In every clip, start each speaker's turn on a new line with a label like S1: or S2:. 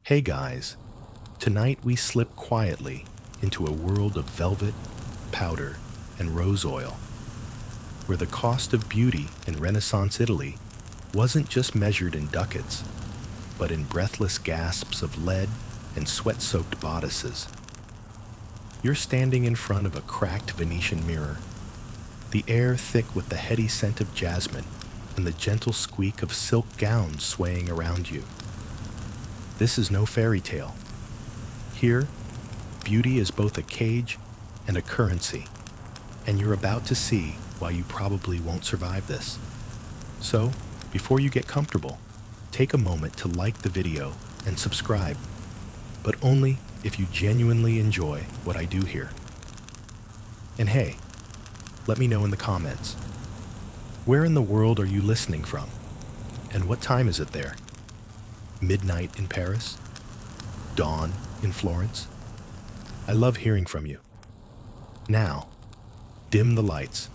S1: Hey guys, tonight we slip quietly into a world of velvet, powder, and rose oil, where the cost of beauty in Renaissance Italy wasn't just measured in ducats, but in breathless gasps of lead and sweat-soaked bodices. You're standing in front of a cracked Venetian mirror, the air thick with the heady scent of jasmine and the gentle squeak of silk gowns swaying around you. This is no fairy tale. Here, beauty is both a cage and a currency, and you're about to see why you probably won't survive this. So, before you get comfortable, take a moment to like the video and subscribe, but only if you genuinely enjoy what I do here. And hey, let me know in the comments, where in the world are you listening from? And what time is it there? Midnight in Paris? Dawn in Florence? I love hearing from you. Now, dim the lights.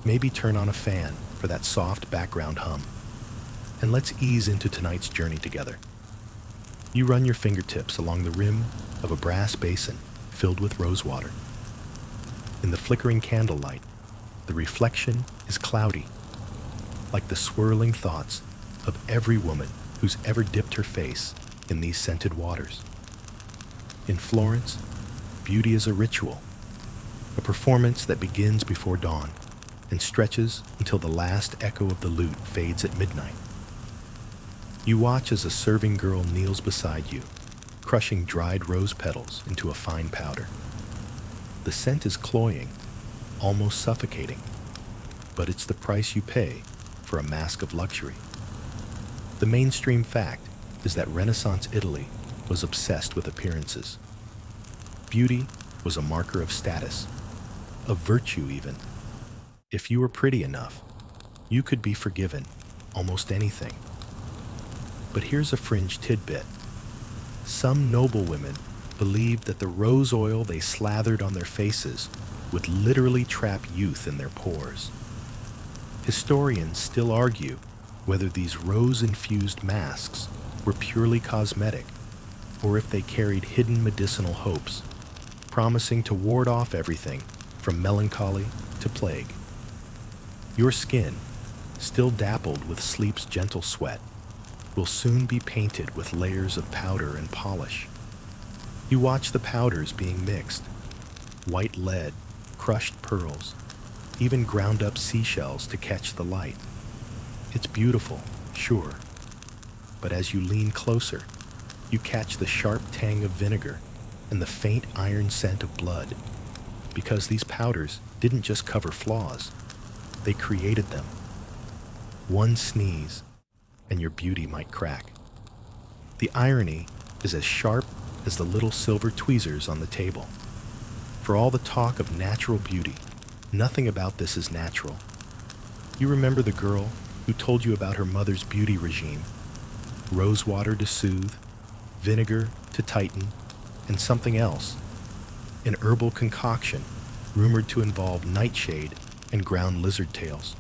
S1: Maybe turn on a fan for that soft background hum. And let's ease into tonight's journey together. You run your fingertips along the rim of a brass basin filled with rosewater. In the flickering candlelight, the reflection is cloudy, like the swirling thoughts of every woman who's ever dipped her face in these scented waters. In Florence, beauty is a ritual, a performance that begins before dawn and stretches until the last echo of the lute fades at midnight. You watch as a serving girl kneels beside you, crushing dried rose petals into a fine powder. The scent is cloying, almost suffocating, but it's the price you pay for a mask of luxury. The mainstream fact is that Renaissance Italy was obsessed with appearances. Beauty was a marker of status, of virtue even. If you were pretty enough, you could be forgiven almost anything. But here's a fringe tidbit. Some noblewomen believed that the rose oil they slathered on their faces would literally trap youth in their pores. Historians still argue whether these rose-infused masks were purely cosmetic or if they carried hidden medicinal hopes, promising to ward off everything from melancholy to plague. Your skin, still dappled with sleep's gentle sweat, will soon be painted with layers of powder and polish. You watch the powders being mixed: white lead, crushed pearls, even ground up seashells to catch the light. It's beautiful, sure, but as you lean closer, you catch the sharp tang of vinegar and the faint iron scent of blood, because these powders didn't just cover flaws, they created them. One sneeze, and your beauty might crack. The irony is as sharp as the little silver tweezers on the table. For all the talk of natural beauty, nothing about this is natural. You remember the girl who told you about her mother's beauty regime: rosewater to soothe, vinegar to tighten, and something else, an herbal concoction rumored to involve nightshade and ground lizard tails.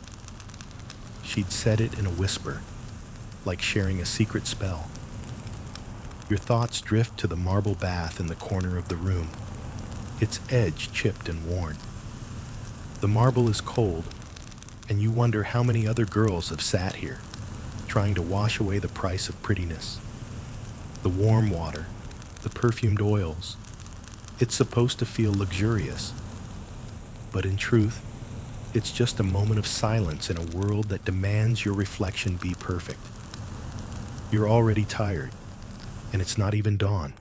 S1: She'd said it in a whisper, like sharing a secret spell. Your thoughts drift to the marble bath in the corner of the room, its edge chipped and worn. The marble is cold, and you wonder how many other girls have sat here, trying to wash away the price of prettiness. The warm water, the perfumed oils, it's supposed to feel luxurious. But in truth, it's just a moment of silence in a world that demands your reflection be perfect. You're already tired, and it's not even dawn.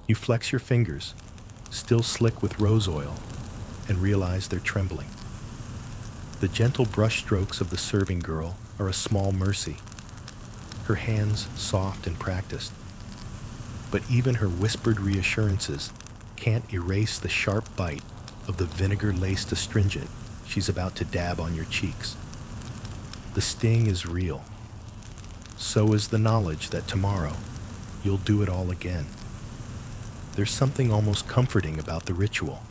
S1: You flex your fingers, still slick with rose oil, and realize they're trembling. The gentle brush strokes of the serving girl are a small mercy, her hands soft and practiced. But even her whispered reassurances can't erase the sharp bite of the vinegar-laced astringent she's about to dab on your cheeks. The sting is real. So is the knowledge that tomorrow you'll do it all again. There's something almost comforting about the ritual.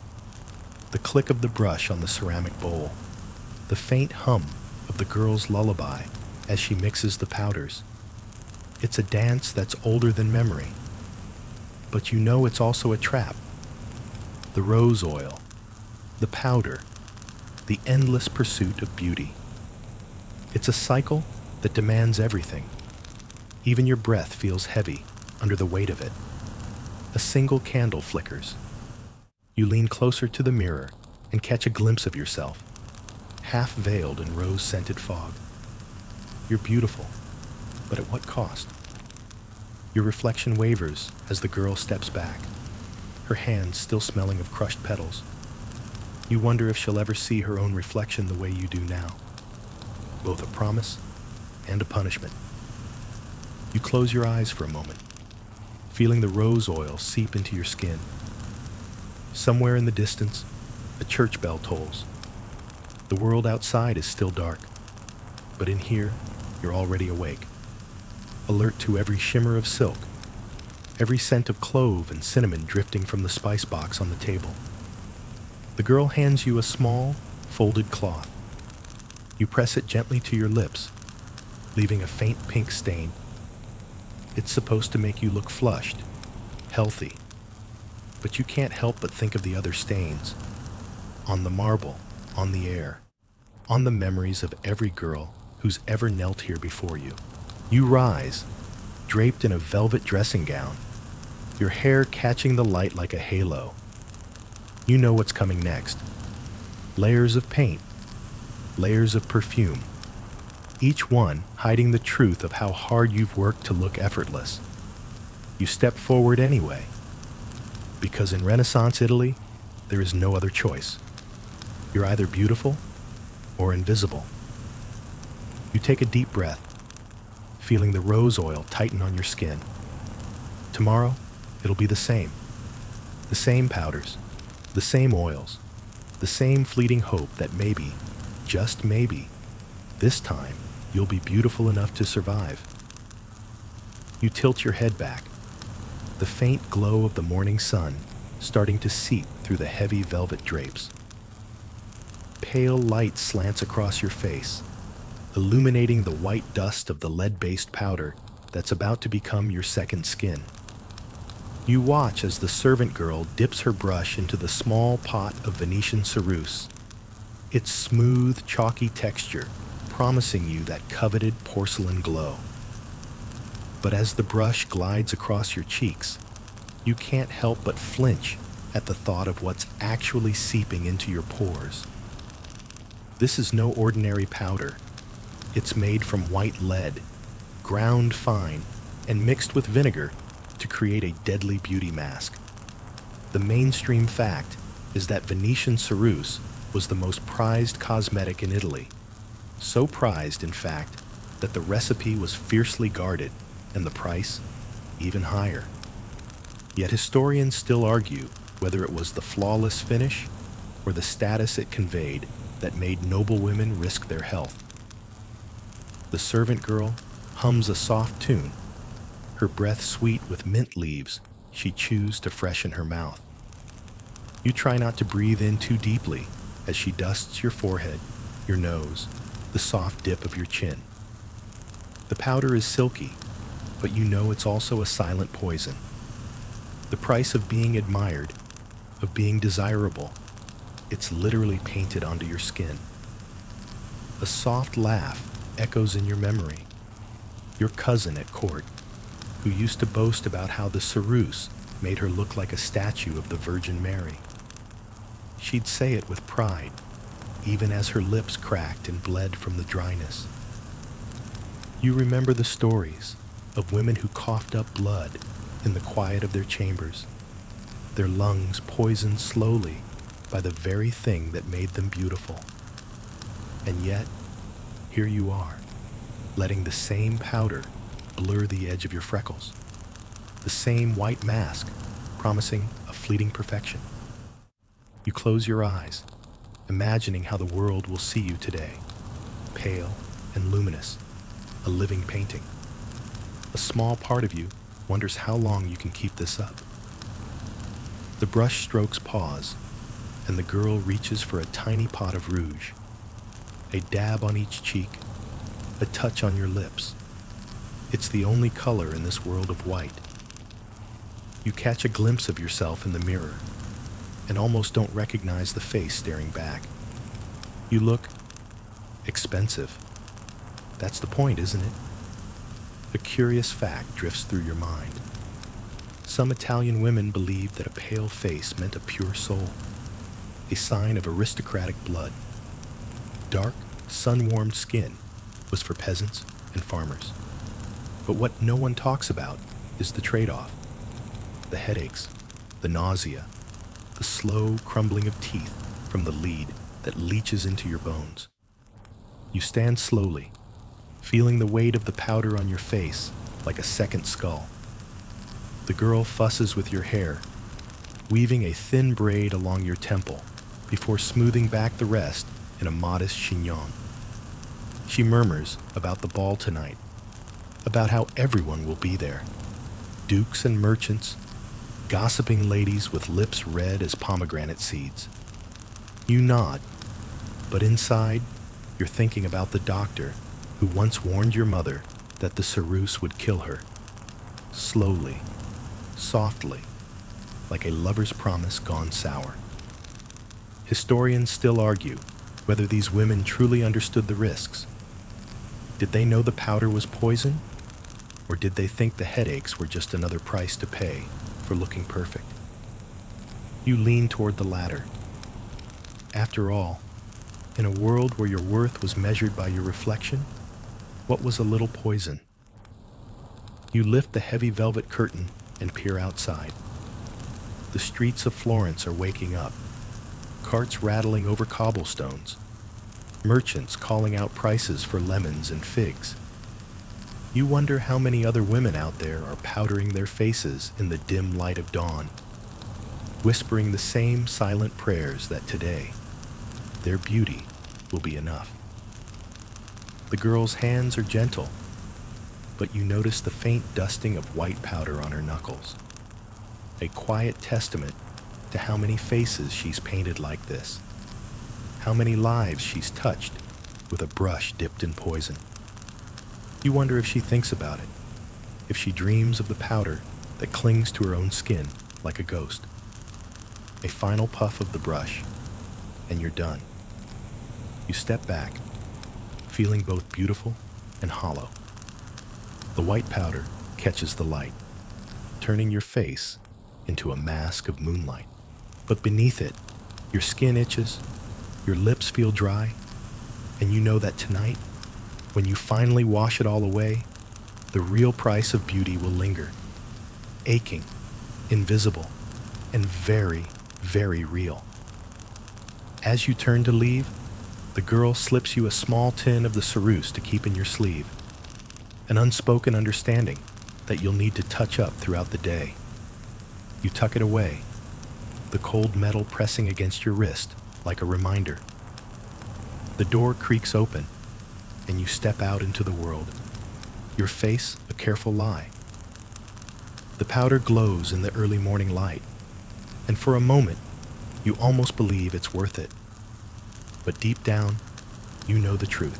S1: The click of the brush on the ceramic bowl, the faint hum of the girl's lullaby as she mixes the powders. It's a dance that's older than memory. But you know it's also a trap. The rose oil, the powder, the endless pursuit of beauty. It's a cycle that demands everything. Even your breath feels heavy under the weight of it. A single candle flickers. You lean closer to the mirror and catch a glimpse of yourself, half veiled in rose-scented fog. You're beautiful, but at what cost? Your reflection wavers as the girl steps back, her hands still smelling of crushed petals. You wonder if she'll ever see her own reflection the way you do now, both a promise and a punishment. You close your eyes for a moment, feeling the rose oil seep into your skin. Somewhere in the distance, a church bell tolls. The world outside is still dark, but in here, you're already awake, alert to every shimmer of silk, every scent of clove and cinnamon drifting from the spice box on the table. The girl hands you a small, folded cloth. You press it gently to your lips, leaving a faint pink stain. It's supposed to make you look flushed, healthy, but you can't help but think of the other stains. On the marble, on the air, on the memories of every girl who's ever knelt here before you. You rise, draped in a velvet dressing gown, your hair catching the light like a halo. You know what's coming next. Layers of paint, layers of perfume, each one hiding the truth of how hard you've worked to look effortless. You step forward anyway, because in Renaissance Italy, there is no other choice. You're either beautiful or invisible. You take a deep breath, feeling the rose oil tighten on your skin. Tomorrow, it'll be the same. The same powders, the same oils, the same fleeting hope that maybe, just maybe, this time you'll be beautiful enough to survive. You tilt your head back, the faint glow of the morning sun starting to seep through the heavy velvet drapes. Pale light slants across your face, illuminating the white dust of the lead-based powder that's about to become your second skin. You watch as the servant girl dips her brush into the small pot of Venetian ceruse, its smooth, chalky texture promising you that coveted porcelain glow. But as the brush glides across your cheeks, you can't help but flinch at the thought of what's actually seeping into your pores. This is no ordinary powder. It's made from white lead, ground fine, and mixed with vinegar to create a deadly beauty mask. The mainstream fact is that Venetian ceruse was the most prized cosmetic in Italy. So prized, in fact, that the recipe was fiercely guarded and the price even higher. Yet historians still argue whether it was the flawless finish or the status it conveyed that made noble women risk their health. The servant girl hums a soft tune, her breath sweet with mint leaves she chews to freshen her mouth. You try not to breathe in too deeply as she dusts your forehead, your nose, the soft dip of your chin. The powder is silky, but you know it's also a silent poison. The price of being admired, of being desirable, it's literally painted onto your skin. A soft laugh echoes in your memory. Your cousin at court, who used to boast about how the ceruse made her look like a statue of the Virgin Mary. She'd say it with pride, even as her lips cracked and bled from the dryness. You remember the stories of women who coughed up blood in the quiet of their chambers, their lungs poisoned slowly by the very thing that made them beautiful. And yet, here you are, letting the same powder blur the edge of your freckles, the same white mask promising a fleeting perfection. You close your eyes, imagining how the world will see you today, pale and luminous, a living painting. A small part of you wonders how long you can keep this up. The brush strokes pause, and the girl reaches for a tiny pot of rouge. A dab on each cheek, a touch on your lips. It's the only color in this world of white. You catch a glimpse of yourself in the mirror and almost don't recognize the face staring back. You look expensive. That's the point, isn't it? A curious fact drifts through your mind. Some Italian women believed that a pale face meant a pure soul, a sign of aristocratic blood. Dark, sun-warmed skin was for peasants and farmers. But what no one talks about is the trade-off. The headaches, the nausea, the slow crumbling of teeth from the lead that leaches into your bones. You stand slowly, feeling the weight of the powder on your face like a second skull. The girl fusses with your hair, weaving a thin braid along your temple before smoothing back the rest in a modest chignon. She murmurs about the ball tonight, about how everyone will be there. Dukes and merchants, gossiping ladies with lips red as pomegranate seeds. You nod, but inside, you're thinking about the doctor who once warned your mother that the ceruse would kill her. Slowly, softly, like a lover's promise gone sour. Historians still argue whether these women truly understood the risks. Did they know the powder was poison? Or did they think the headaches were just another price to pay for looking perfect? You lean toward the latter. After all, in a world where your worth was measured by your reflection, what was a little poison? You lift the heavy velvet curtain and peer outside. The streets of Florence are waking up, carts rattling over cobblestones, merchants calling out prices for lemons and figs. You wonder how many other women out there are powdering their faces in the dim light of dawn, whispering the same silent prayers that today, their beauty will be enough. The girl's hands are gentle, but you notice the faint dusting of white powder on her knuckles, a quiet testament to how many faces she's painted like this, how many lives she's touched with a brush dipped in poison. You wonder if she thinks about it, if she dreams of the powder that clings to her own skin like a ghost. A final puff of the brush, and you're done. You step back, feeling both beautiful and hollow. The white powder catches the light, turning your face into a mask of moonlight. But beneath it, your skin itches, your lips feel dry, and you know that tonight, when you finally wash it all away, the real price of beauty will linger, aching, invisible, and very, very real. As you turn to leave, the girl slips you a small tin of the ceruse to keep in your sleeve, an unspoken understanding that you'll need to touch up throughout the day. You tuck it away, the cold metal pressing against your wrist like a reminder. The door creaks open, and you step out into the world, your face a careful lie. The powder glows in the early morning light, and for a moment, you almost believe it's worth it. But deep down, you know the truth.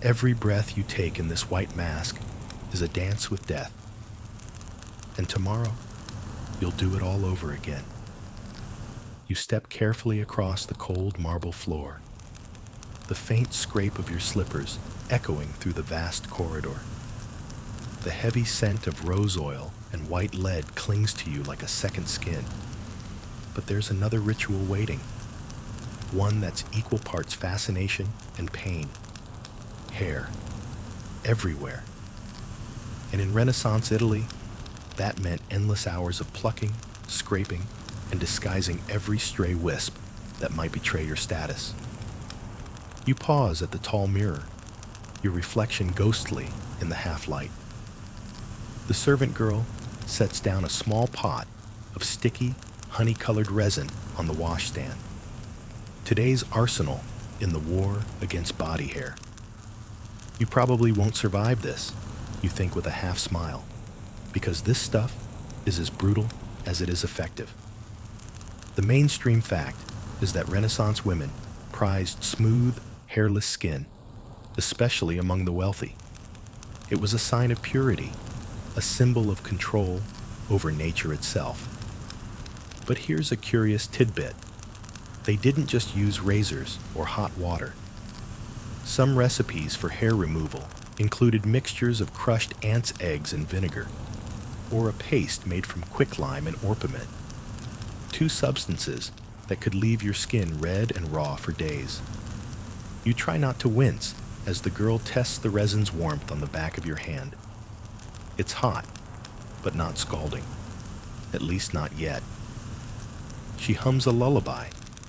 S1: Every breath you take in this white mask is a dance with death. And tomorrow, you'll do it all over again. You step carefully across the cold marble floor, the faint scrape of your slippers echoing through the vast corridor. The heavy scent of rose oil and white lead clings to you like a second skin. But there's another ritual waiting, one that's equal parts fascination and pain. Hair, everywhere. And in Renaissance Italy, that meant endless hours of plucking, scraping, and disguising every stray wisp that might betray your status. You pause at the tall mirror, your reflection ghostly in the half-light. The servant girl sets down a small pot of sticky, honey-colored resin on the washstand. Today's arsenal in the war against body hair. You probably won't survive this, you think with a half smile, because this stuff is as brutal as it is effective. The mainstream fact is that Renaissance women prized smooth, hairless skin, especially among the wealthy. It was a sign of purity, a symbol of control over nature itself. But here's a curious tidbit. They didn't just use razors or hot water. Some recipes for hair removal included mixtures of crushed ants' eggs and vinegar, or a paste made from quicklime and orpiment, two substances that could leave your skin red and raw for days. You try not to wince as the girl tests the resin's warmth on the back of your hand. It's hot, but not scalding, at least not yet. She hums a lullaby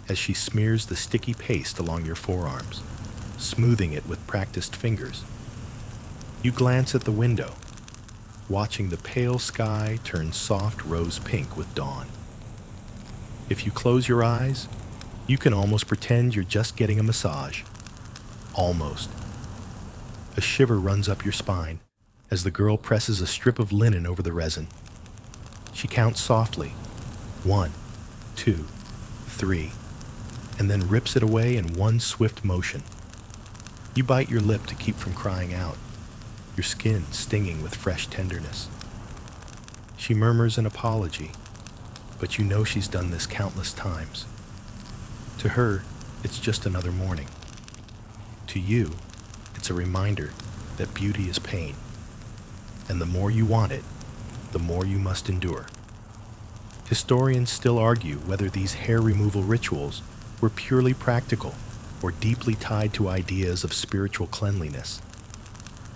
S1: as she smears the sticky paste along your forearms, smoothing it with practiced fingers. You glance at the window, watching the pale sky turn soft rose pink with dawn. If you close your eyes, you can almost pretend you're just getting a massage. Almost. A shiver runs up your spine as the girl presses a strip of linen over the resin. She counts softly, 1, 2, 3, and then rips it away in one swift motion. You bite your lip to keep from crying out, your skin stinging with fresh tenderness. She murmurs an apology, but you know she's done this countless times. To her, it's just another morning. To you, it's a reminder that beauty is pain, and the more you want it, the more you must endure. Historians still argue whether these hair removal rituals were purely practical or deeply tied to ideas of spiritual cleanliness.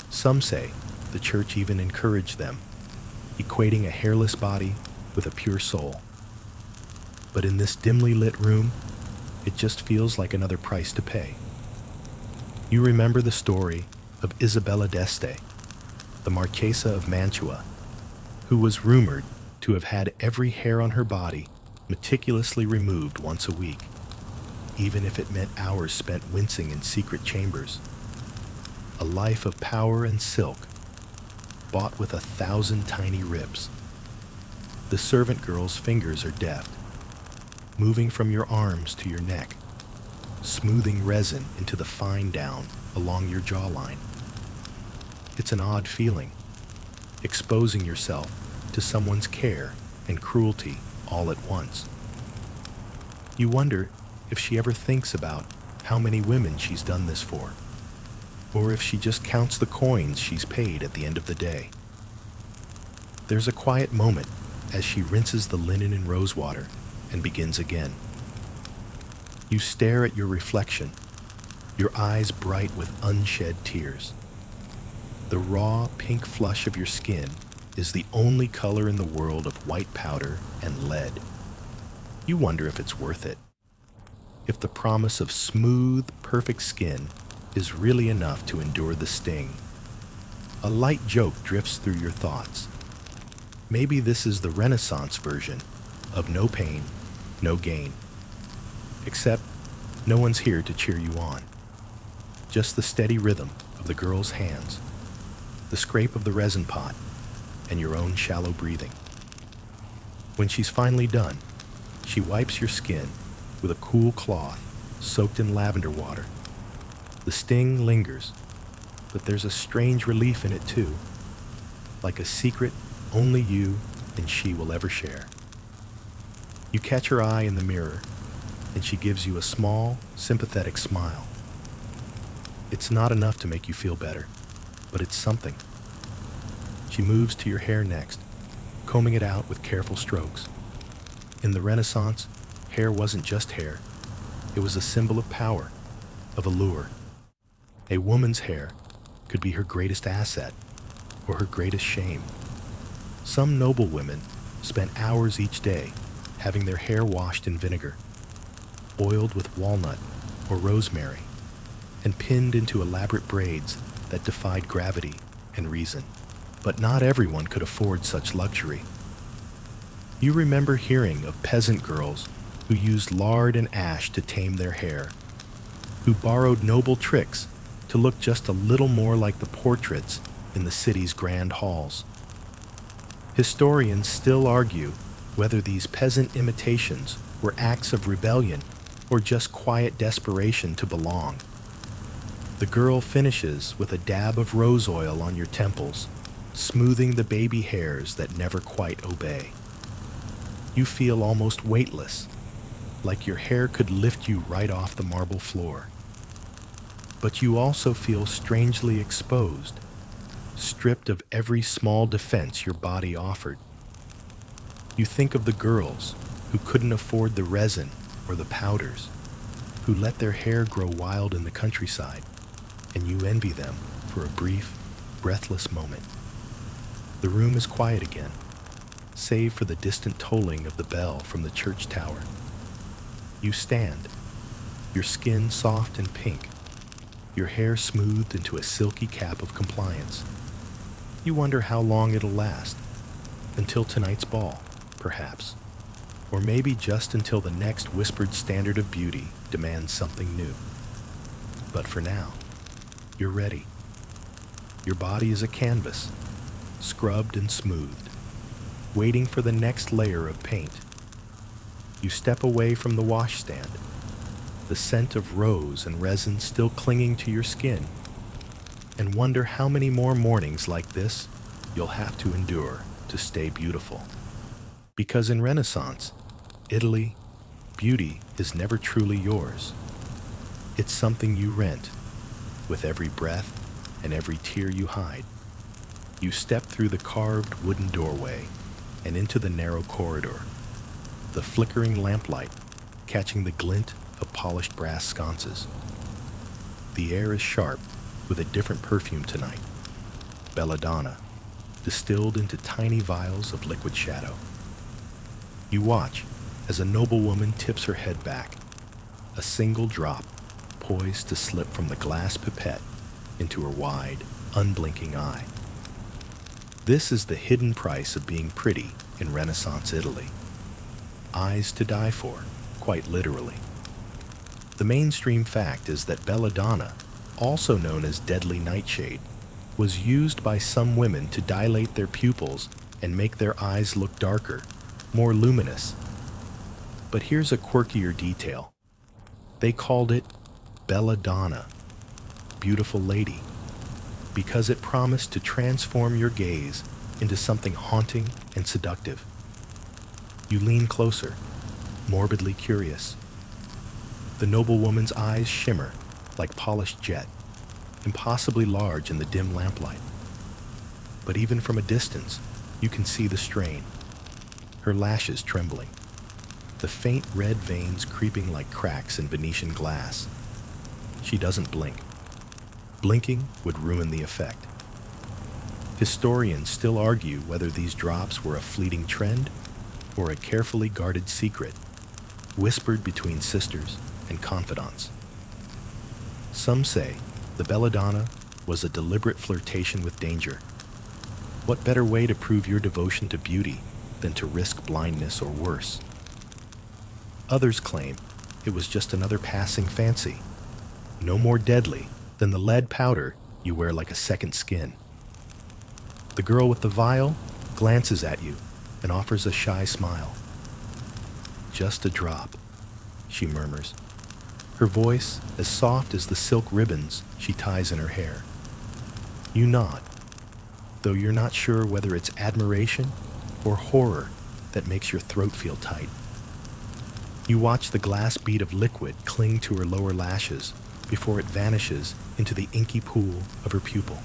S1: Some say the church even encouraged them, equating a hairless body with a pure soul. But in this dimly lit room, it just feels like another price to pay. You remember the story of Isabella d'Este, the Marchesa of Mantua, who was rumored to have had every hair on her body meticulously removed once a week, even if it meant hours spent wincing in secret chambers. A life of power and silk, bought with 1,000 tiny ribs. The servant girl's fingers are deft, moving from your arms to your neck, smoothing resin into the fine down along your jawline. It's an odd feeling, exposing yourself to someone's care and cruelty all at once. You wonder if she ever thinks about how many women she's done this for, or if she just counts the coins she's paid at the end of the day. There's a quiet moment as she rinses the linen in rosewater and begins again. You stare at your reflection, your eyes bright with unshed tears. The raw pink flush of your skin is the only color in the world of white powder and lead. You wonder if it's worth it. If the promise of smooth, perfect skin is really enough to endure the sting. A light joke drifts through your thoughts. Maybe this is the Renaissance version of no pain, no gain. Except no one's here to cheer you on. Just the steady rhythm of the girl's hands, the scrape of the resin pot, and your own shallow breathing. When she's finally done, she wipes your skin with a cool cloth soaked in lavender water. The sting lingers, but there's a strange relief in it too, like a secret only you and she will ever share. You catch her eye in the mirror, and she gives you a small, sympathetic smile. It's not enough to make you feel better, but it's something. She moves to your hair next, combing it out with careful strokes. In the Renaissance, hair wasn't just hair. It was a symbol of power, of allure. A woman's hair could be her greatest asset or her greatest shame. Some noble women spent hours each day having their hair washed in vinegar, oiled with walnut or rosemary, and pinned into elaborate braids that defied gravity and reason. But not everyone could afford such luxury. You remember hearing of peasant girls who used lard and ash to tame their hair, who borrowed noble tricks to look just a little more like the portraits in the city's grand halls. Historians still argue whether these peasant imitations were acts of rebellion or just quiet desperation to belong. The girl finishes with a dab of rose oil on your temples, smoothing the baby hairs that never quite obey. You feel almost weightless, like your hair could lift you right off the marble floor. But you also feel strangely exposed, stripped of every small defense your body offered. You think of the girls who couldn't afford the resin or the powders, who let their hair grow wild in the countryside, and you envy them for a brief, breathless moment. The room is quiet again, save for the distant tolling of the bell from the church tower. You stand, your skin soft and pink, your hair smoothed into a silky cap of compliance. You wonder how long it'll last. Until tonight's ball, perhaps. Or maybe just until the next whispered standard of beauty demands something new. But for now, you're ready. Your body is a canvas, scrubbed and smoothed, waiting for the next layer of paint. You step away from the washstand, the scent of rose and resin still clinging to your skin, and wonder how many more mornings like this you'll have to endure to stay beautiful. Because in Renaissance, Italy, beauty is never truly yours. It's something you rent, with every breath and every tear you hide. You step through the carved wooden doorway and into the narrow corridor, the flickering lamplight catching the glint of polished brass sconces. The air is sharp with a different perfume tonight, belladonna, distilled into tiny vials of liquid shadow. You watch as a noblewoman tips her head back, a single drop poised to slip from the glass pipette into her wide, unblinking eye. This is the hidden price of being pretty in Renaissance Italy. Eyes to die for, quite literally. The mainstream fact is that belladonna, also known as deadly nightshade, was used by some women to dilate their pupils and make their eyes look darker, more luminous. But here's a quirkier detail. They called it belladonna, beautiful lady, because it promised to transform your gaze into something haunting and seductive. You lean closer, morbidly curious. The noblewoman's eyes shimmer like polished jet, impossibly large in the dim lamplight. But even from a distance, you can see the strain, her lashes trembling, the faint red veins creeping like cracks in Venetian glass. She doesn't blink. Blinking would ruin the effect. Historians still argue whether these drops were a fleeting trend or a carefully guarded secret, whispered between sisters and confidants. Some say the belladonna was a deliberate flirtation with danger. What better way to prove your devotion to beauty than to risk blindness or worse? Others claim it was just another passing fancy, no more deadly than the lead powder you wear like a second skin. The girl with the vial glances at you and offers a shy smile. "Just a drop," she murmurs, her voice as soft as the silk ribbons she ties in her hair. You nod, though you're not sure whether it's admiration or horror that makes your throat feel tight. You watch the glass bead of liquid cling to her lower lashes before it vanishes into the inky pool of her pupil.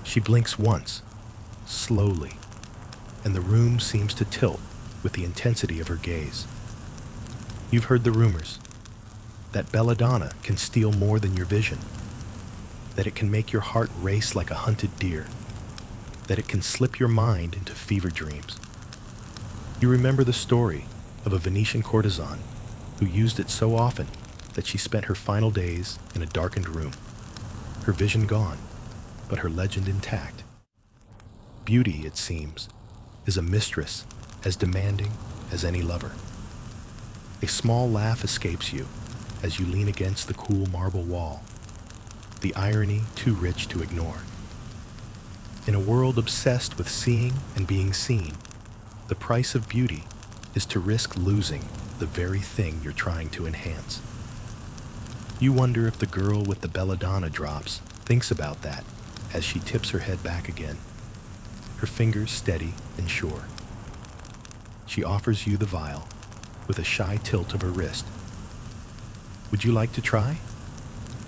S1: She blinks once, slowly, and the room seems to tilt with the intensity of her gaze. You've heard the rumors that belladonna can steal more than your vision, that it can make your heart race like a hunted deer, that it can slip your mind into fever dreams. You remember the story of a Venetian courtesan who used it so often that she spent her final days in a darkened room, her vision gone, but her legend intact. Beauty, it seems, is a mistress as demanding as any lover. A small laugh escapes you as you lean against the cool marble wall, the irony too rich to ignore. In a world obsessed with seeing and being seen, the price of beauty is to risk losing the very thing you're trying to enhance. You wonder if the girl with the belladonna drops thinks about that as she tips her head back again, her fingers steady and sure. She offers you the vial with a shy tilt of her wrist. "Would you like to try?"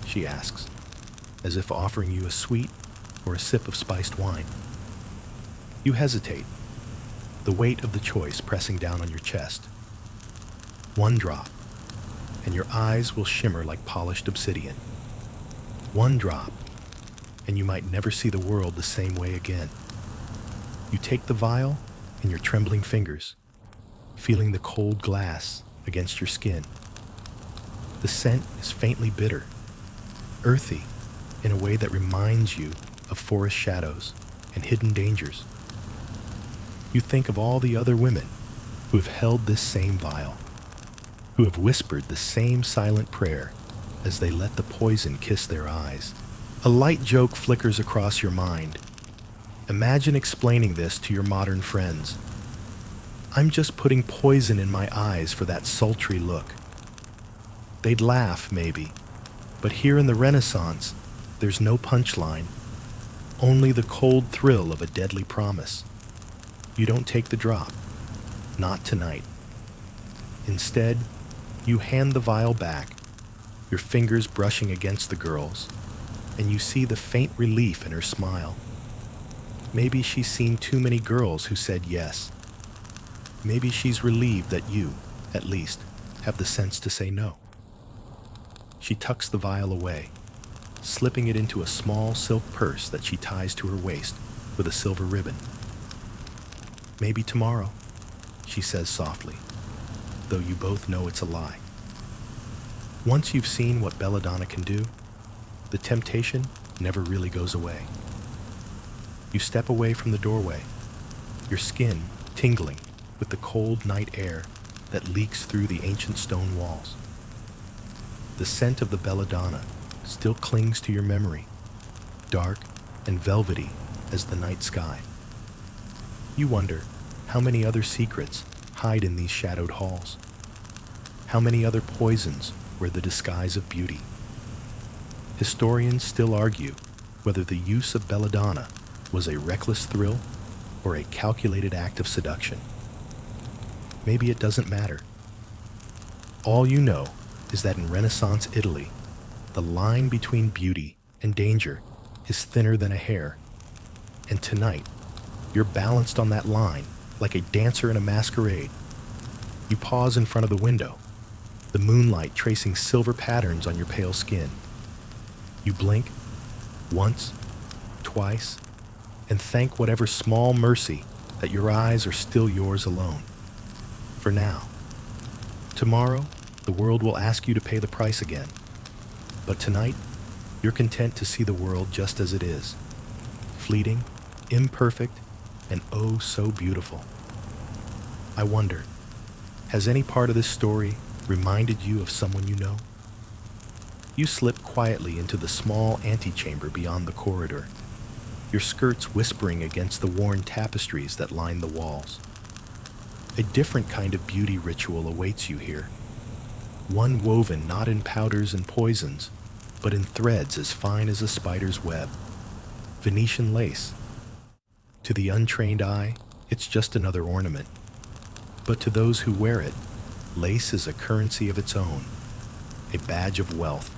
S1: she asks, as if offering you a sweet or a sip of spiced wine. You hesitate, the weight of the choice pressing down on your chest. One drop, and your eyes will shimmer like polished obsidian. One drop, and you might never see the world the same way again. You take the vial in your trembling fingers, feeling the cold glass against your skin. The scent is faintly bitter, earthy in a way that reminds you of forest shadows and hidden dangers. You think of all the other women who have held this same vial, who have whispered the same silent prayer as they let the poison kiss their eyes. A light joke flickers across your mind. Imagine explaining this to your modern friends. "I'm just putting poison in my eyes for that sultry look." They'd laugh, maybe, but here in the Renaissance, there's no punchline, only the cold thrill of a deadly promise. You don't take the drop, not tonight. Instead, you hand the vial back, your fingers brushing against the girl's, and you see the faint relief in her smile. Maybe she's seen too many girls who said yes. Maybe she's relieved that you, at least, have the sense to say no. She tucks the vial away, slipping it into a small silk purse that she ties to her waist with a silver ribbon. "Maybe tomorrow," she says softly, though you both know it's a lie. Once you've seen what belladonna can do, the temptation never really goes away. You step away from the doorway, your skin tingling with the cold night air that leaks through the ancient stone walls. The scent of the belladonna still clings to your memory, dark and velvety as the night sky. You wonder how many other secrets hide in these shadowed halls. How many other poisons wear the disguise of beauty. Historians still argue whether the use of belladonna was a reckless thrill or a calculated act of seduction. Maybe it doesn't matter. All you know is that in Renaissance Italy, the line between beauty and danger is thinner than a hair. And tonight, you're balanced on that line like a dancer in a masquerade. You pause in front of the window, the moonlight tracing silver patterns on your pale skin. You blink, once, twice, and thank whatever small mercy that your eyes are still yours alone. For now. Tomorrow, the world will ask you to pay the price again. But tonight, you're content to see the world just as it is. Fleeting, imperfect, and oh so beautiful. I wonder, has any part of this story reminded you of someone you know? You slip quietly into the small antechamber beyond the corridor, your skirts whispering against the worn tapestries that line the walls. A different kind of beauty ritual awaits you here. One woven not in powders and poisons, but in threads as fine as a spider's web. Venetian lace. To the untrained eye, it's just another ornament. But to those who wear it, lace is a currency of its own, a badge of wealth,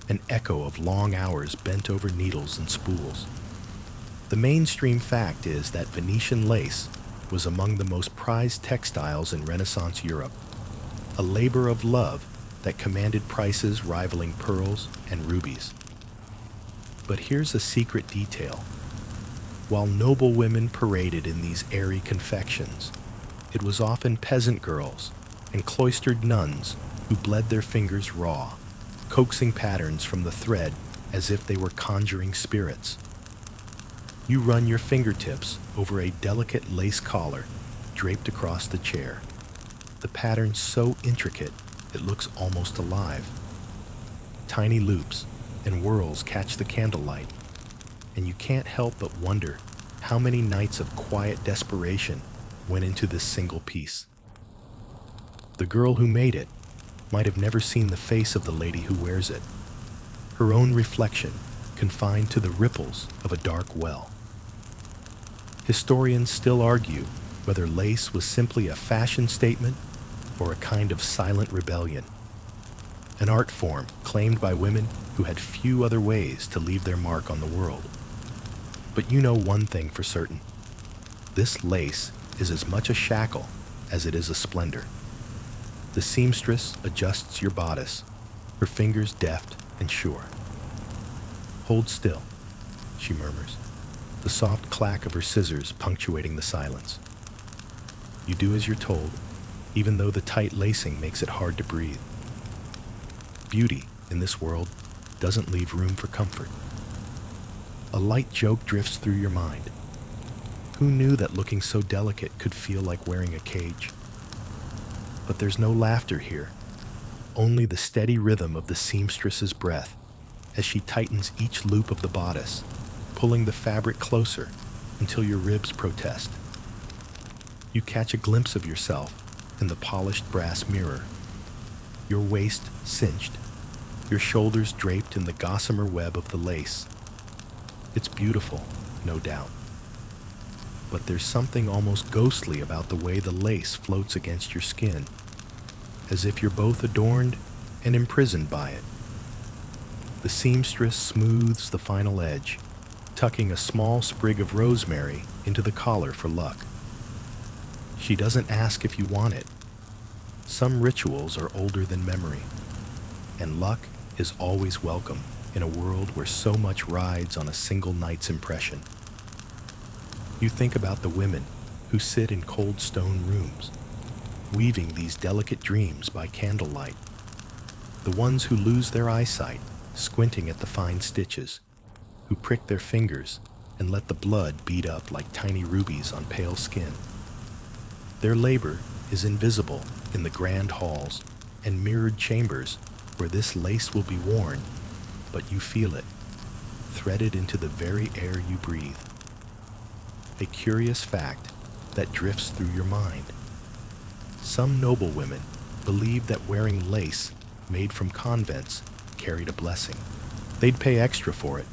S1: an echo of long hours bent over needles and spools. The mainstream fact is that Venetian lace was among the most prized textiles in Renaissance Europe, a labor of love that commanded prices rivaling pearls and rubies. But here's a secret detail. While noble women paraded in these airy confections, it was often peasant girls and cloistered nuns who bled their fingers raw, coaxing patterns from the thread as if they were conjuring spirits. You run your fingertips over a delicate lace collar draped across the chair, the pattern so intricate it looks almost alive. Tiny loops and whirls catch the candlelight, and you can't help but wonder how many nights of quiet desperation went into this single piece. The girl who made it, might have never seen the face of the lady who wears it, her own reflection confined to the ripples of a dark well. Historians still argue whether lace was simply a fashion statement or a kind of silent rebellion, an art form claimed by women who had few other ways to leave their mark on the world. But you know one thing for certain: this lace is as much a shackle as it is a splendor. The seamstress adjusts your bodice, her fingers deft and sure. "Hold still," she murmurs, the soft clack of her scissors punctuating the silence. You do as you're told, even though the tight lacing makes it hard to breathe. Beauty, in this world, doesn't leave room for comfort. A light joke drifts through your mind. Who knew that looking so delicate could feel like wearing a cage? But there's no laughter here, only the steady rhythm of the seamstress's breath as she tightens each loop of the bodice, pulling the fabric closer until your ribs protest. You catch a glimpse of yourself in the polished brass mirror, your waist cinched, your shoulders draped in the gossamer web of the lace. It's beautiful, no doubt. But there's something almost ghostly about the way the lace floats against your skin, as if you're both adorned and imprisoned by it. The seamstress smooths the final edge, tucking a small sprig of rosemary into the collar for luck. She doesn't ask if you want it. Some rituals are older than memory, and luck is always welcome in a world where so much rides on a single night's impression. You think about the women who sit in cold stone rooms, weaving these delicate dreams by candlelight, the ones who lose their eyesight squinting at the fine stitches, who prick their fingers and let the blood bead up like tiny rubies on pale skin. Their labor is invisible in the grand halls and mirrored chambers where this lace will be worn, but you feel it, threaded into the very air you breathe. A curious fact that drifts through your mind. Some noble women believed that wearing lace made from convents carried a blessing. They'd pay extra for it,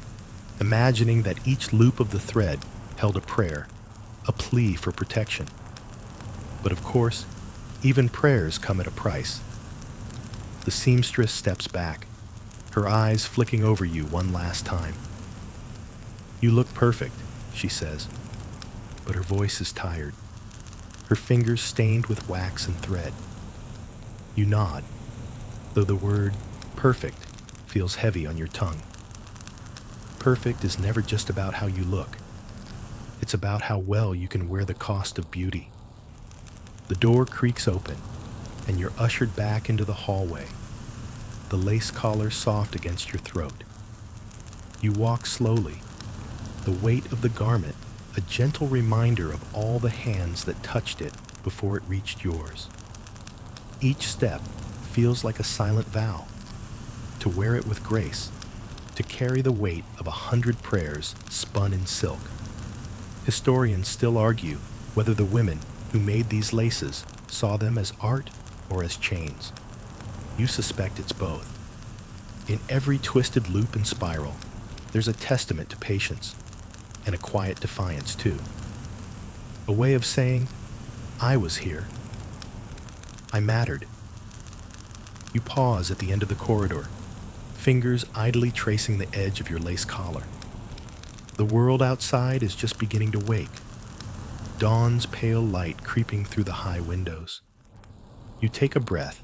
S1: imagining that each loop of the thread held a prayer, a plea for protection. But of course, even prayers come at a price. The seamstress steps back, her eyes flicking over you one last time. "You look perfect," she says, but her voice is tired, her fingers stained with wax and thread. You nod, though the word perfect feels heavy on your tongue. Perfect is never just about how you look. It's about how well you can wear the cost of beauty. The door creaks open, and you're ushered back into the hallway, the lace collar soft against your throat. You walk slowly, the weight of the garment a gentle reminder of all the hands that touched it before it reached yours. Each step feels like a silent vow, to wear it with grace, to carry the weight of 100 prayers spun in silk. Historians still argue whether the women who made these laces saw them as art or as chains. You suspect it's both. In every twisted loop and spiral, there's a testament to patience, and a quiet defiance too. A way of saying, I was here. I mattered. You pause at the end of the corridor, fingers idly tracing the edge of your lace collar. The world outside is just beginning to wake, dawn's pale light creeping through the high windows. You take a breath,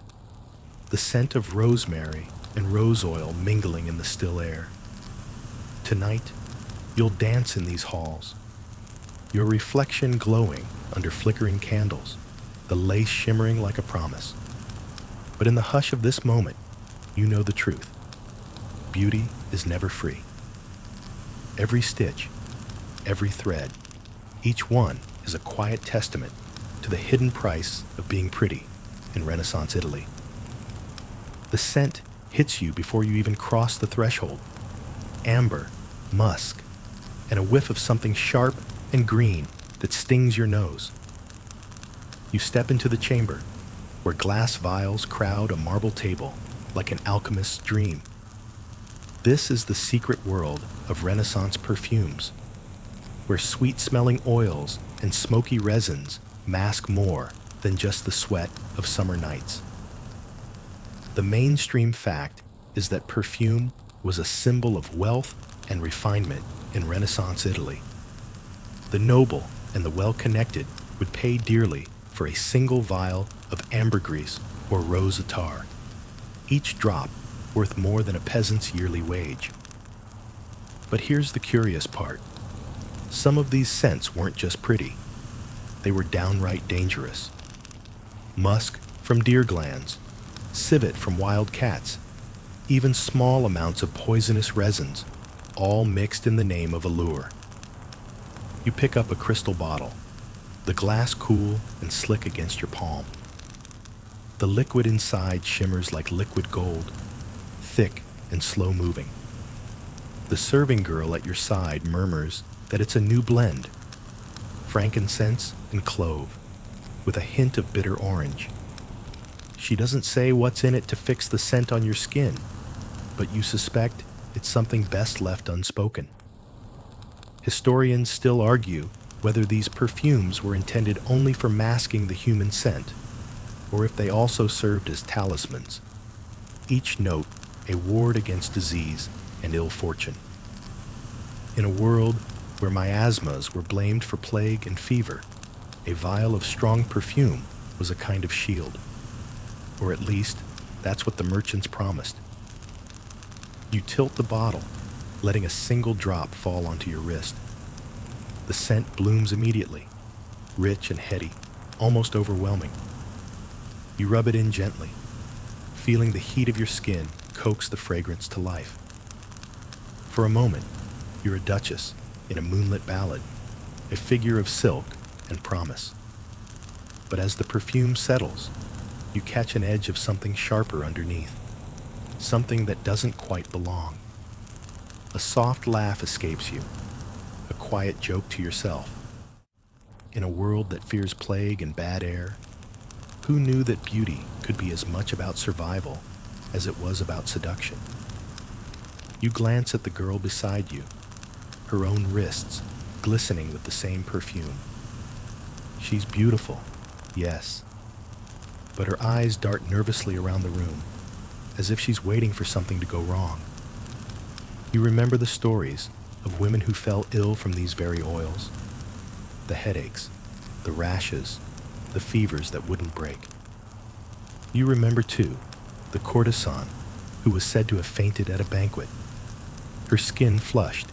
S1: the scent of rosemary and rose oil mingling in the still air. Tonight, you'll dance in these halls, your reflection glowing under flickering candles, the lace shimmering like a promise. But in the hush of this moment, you know the truth. Beauty is never free. Every stitch, every thread, each one is a quiet testament to the hidden price of being pretty in Renaissance Italy. The scent hits you before you even cross the threshold. Amber, musk, and a whiff of something sharp and green that stings your nose. You step into the chamber, where glass vials crowd a marble table like an alchemist's dream. This is the secret world of Renaissance perfumes, where sweet-smelling oils and smoky resins mask more than just the sweat of summer nights. The mainstream fact is that perfume was a symbol of wealth and refinement in Renaissance Italy. The noble and the well-connected would pay dearly for a single vial of ambergris or rose attar, each drop worth more than a peasant's yearly wage. But here's the curious part. Some of these scents weren't just pretty. They were downright dangerous. Musk from deer glands, civet from wild cats, even small amounts of poisonous resins, all mixed in the name of allure. You pick up a crystal bottle, the glass cool and slick against your palm. The liquid inside shimmers like liquid gold, thick and slow-moving. The serving girl at your side murmurs that it's a new blend, frankincense and clove, with a hint of bitter orange. She doesn't say what's in it to fix the scent on your skin, but you suspect it's something best left unspoken. Historians still argue whether these perfumes were intended only for masking the human scent, or if they also served as talismans, each note a ward against disease and ill fortune. In a world where miasmas were blamed for plague and fever, a vial of strong perfume was a kind of shield. Or at least, that's what the merchants promised. You tilt the bottle, letting a single drop fall onto your wrist. The scent blooms immediately, rich and heady, almost overwhelming. You rub it in gently, feeling the heat of your skin coax the fragrance to life. For a moment, you're a duchess in a moonlit ballad, a figure of silk and promise. But as the perfume settles, you catch an edge of something sharper underneath, something that doesn't quite belong. A soft laugh escapes you, a quiet joke to yourself. In a world that fears plague and bad air, who knew that beauty could be as much about survival as it was about seduction? You glance at the girl beside you, her own wrists glistening with the same perfume. She's beautiful, yes, but her eyes dart nervously around the room, as if she's waiting for something to go wrong. You remember the stories of women who fell ill from these very oils, the headaches, the rashes, the fevers that wouldn't break. You remember, too, the courtesan who was said to have fainted at a banquet, her skin flushed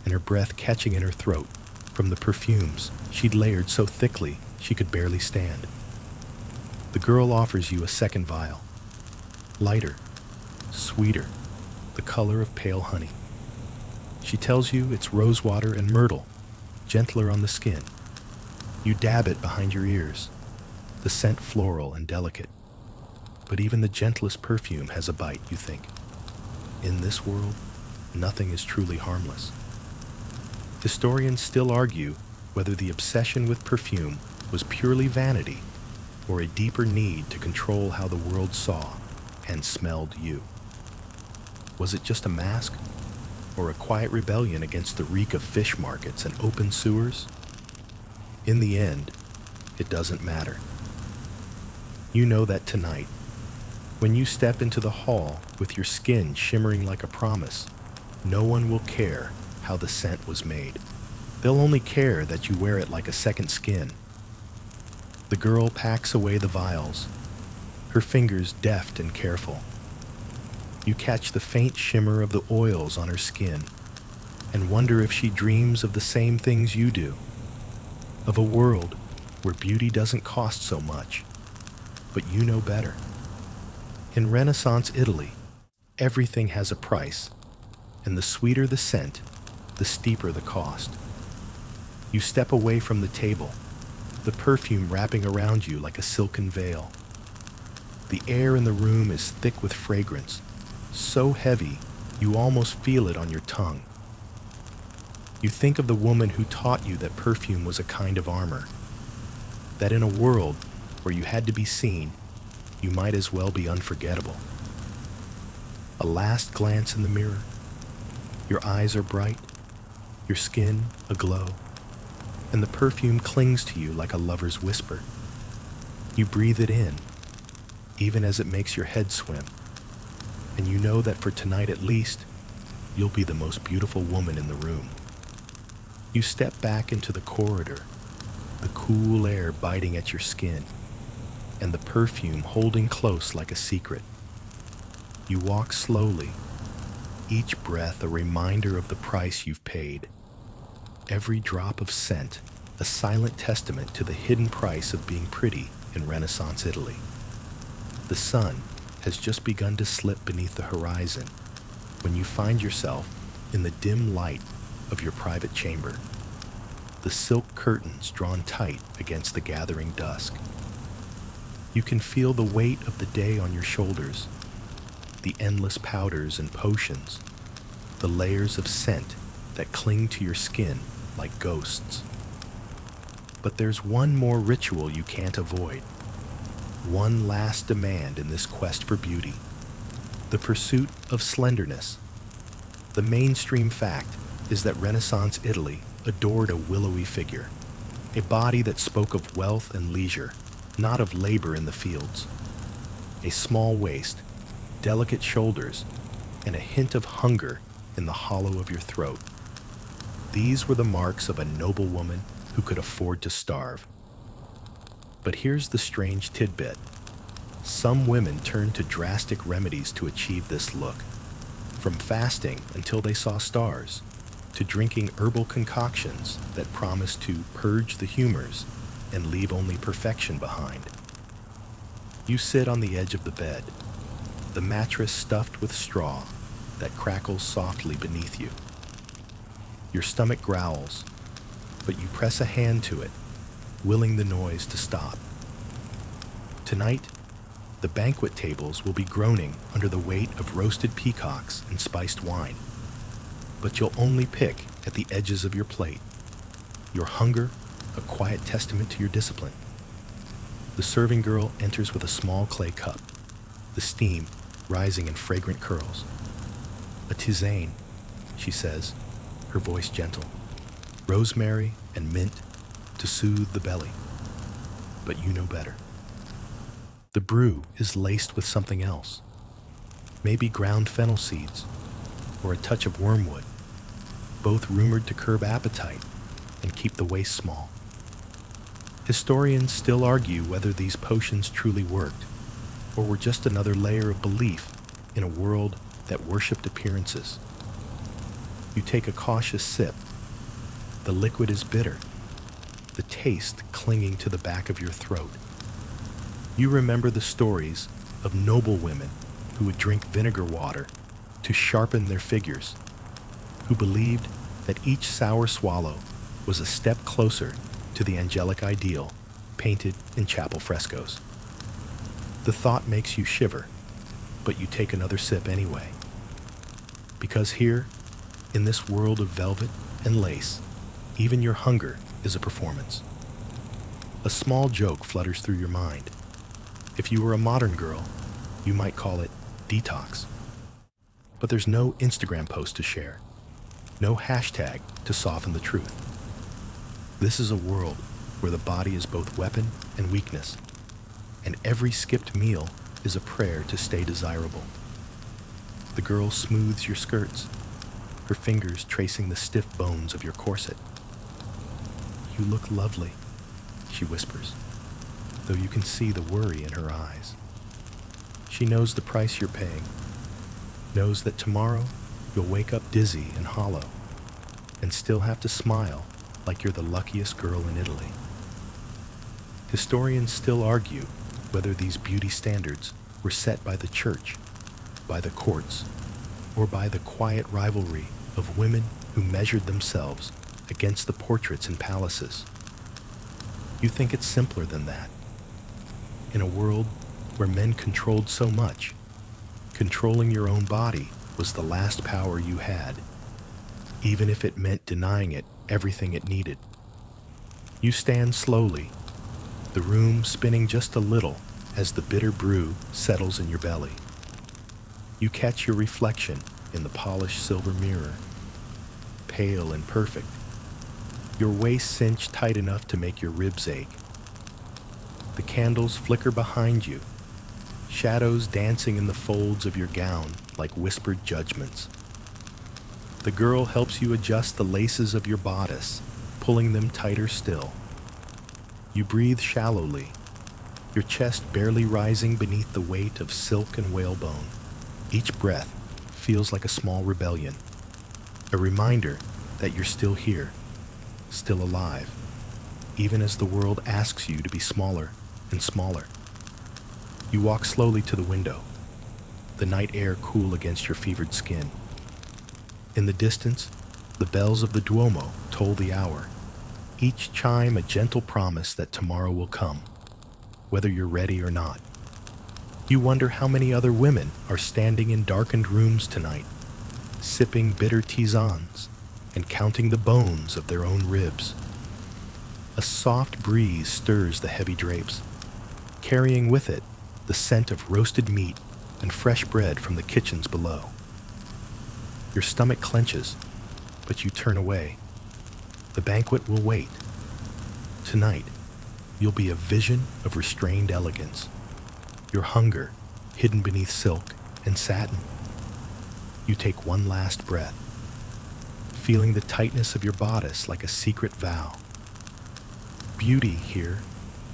S1: and her breath catching in her throat from the perfumes she'd layered so thickly she could barely stand. The girl offers you a second vial, lighter, sweeter, the color of pale honey. She tells you it's rosewater and myrtle, gentler on the skin. You dab it behind your ears, the scent floral and delicate. But even the gentlest perfume has a bite, you think. In this world, nothing is truly harmless. Historians still argue whether the obsession with perfume was purely vanity or a deeper need to control how the world saw and smelled you. Was it just a mask, or a quiet rebellion against the reek of fish markets and open sewers? In the end, it doesn't matter. You know that tonight, when you step into the hall with your skin shimmering like a promise, no one will care how the scent was made. They'll only care that you wear it like a second skin. The girl packs away the vials, her fingers deft and careful. You catch the faint shimmer of the oils on her skin and wonder if she dreams of the same things you do, of a world where beauty doesn't cost so much, but you know better. In Renaissance Italy, everything has a price, and the sweeter the scent, the steeper the cost. You step away from the table, the perfume wrapping around you like a silken veil. The air in the room is thick with fragrance, so heavy you almost feel it on your tongue. You think of the woman who taught you that perfume was a kind of armor, that in a world where you had to be seen, you might as well be unforgettable. A last glance in the mirror. Your eyes are bright, your skin aglow, and the perfume clings to you like a lover's whisper. You breathe it in, even as it makes your head swim, and you know that for tonight at least, you'll be the most beautiful woman in the room. You step back into the corridor, the cool air biting at your skin, and the perfume holding close like a secret. You walk slowly, each breath a reminder of the price you've paid. Every drop of scent, a silent testament to the hidden price of being pretty in Renaissance Italy. The sun has just begun to slip beneath the horizon when you find yourself in the dim light of your private chamber, the silk curtains drawn tight against the gathering dusk. You can feel the weight of the day on your shoulders, the endless powders and potions, the layers of scent that cling to your skin like ghosts. But there's one more ritual you can't avoid, one last demand in this quest for beauty, the pursuit of slenderness. The mainstream fact is that Renaissance Italy adored a willowy figure, a body that spoke of wealth and leisure, not of labor in the fields. A small waist, delicate shoulders, and a hint of hunger in the hollow of your throat. These were the marks of a noble woman who could afford to starve. But here's the strange tidbit. Some women turned to drastic remedies to achieve this look, from fasting until they saw stars, to drinking herbal concoctions that promised to purge the humors and leave only perfection behind. You sit on the edge of the bed, the mattress stuffed with straw that crackles softly beneath you. Your stomach growls, but you press a hand to it, willing the noise to stop. Tonight, the banquet tables will be groaning under the weight of roasted peacocks and spiced wine, but you'll only pick at the edges of your plate. Your hunger, a quiet testament to your discipline. The serving girl enters with a small clay cup, the steam rising in fragrant curls. "A tisane," she says, her voice gentle. "Rosemary and mint to soothe the belly." But you know better. The brew is laced with something else. Maybe ground fennel seeds, or a touch of wormwood, both rumored to curb appetite and keep the waist small. Historians still argue whether these potions truly worked, or were just another layer of belief in a world that worshipped appearances. You take a cautious sip. The liquid is bitter, the taste clinging to the back of your throat. You remember the stories of noble women who would drink vinegar water to sharpen their figures, who believed that each sour swallow was a step closer to the angelic ideal painted in chapel frescoes. The thought makes you shiver, but you take another sip anyway. Because here, in this world of velvet and lace, even your hunger is a performance. A small joke flutters through your mind. If you were a modern girl, you might call it detox. But there's no Instagram post to share, no hashtag to soften the truth. This is a world where the body is both weapon and weakness, and every skipped meal is a prayer to stay desirable. The girl smooths your skirts, her fingers tracing the stiff bones of your corset. "You look lovely," she whispers, though you can see the worry in her eyes. She knows the price you're paying, knows that tomorrow you'll wake up dizzy and hollow, and still have to smile like you're the luckiest girl in Italy. Historians still argue whether these beauty standards were set by the church, by the courts, or by the quiet rivalry of women who measured themselves against the portraits in palaces. You think it's simpler than that. In a world where men controlled so much, controlling your own body was the last power you had, even if it meant denying it everything it needed. You stand slowly, the room spinning just a little as the bitter brew settles in your belly. You catch your reflection in the polished silver mirror, pale and perfect, your waist cinched tight enough to make your ribs ache. The candles flicker behind you, shadows dancing in the folds of your gown like whispered judgments. The girl helps you adjust the laces of your bodice, pulling them tighter still. You breathe shallowly, your chest barely rising beneath the weight of silk and whalebone. Each breath feels like a small rebellion, a reminder that you're still here, still alive, even as the world asks you to be smaller and smaller. You walk slowly to the window, the night air cool against your fevered skin. In the distance, the bells of the Duomo toll the hour, each chime a gentle promise that tomorrow will come, whether you're ready or not. You wonder how many other women are standing in darkened rooms tonight, sipping bitter tisanes and counting the bones of their own ribs. A soft breeze stirs the heavy drapes, carrying with it the scent of roasted meat and fresh bread from the kitchens below. Your stomach clenches, but you turn away. The banquet will wait. Tonight, you'll be a vision of restrained elegance, your hunger hidden beneath silk and satin. You take one last breath, feeling the tightness of your bodice like a secret vow. Beauty here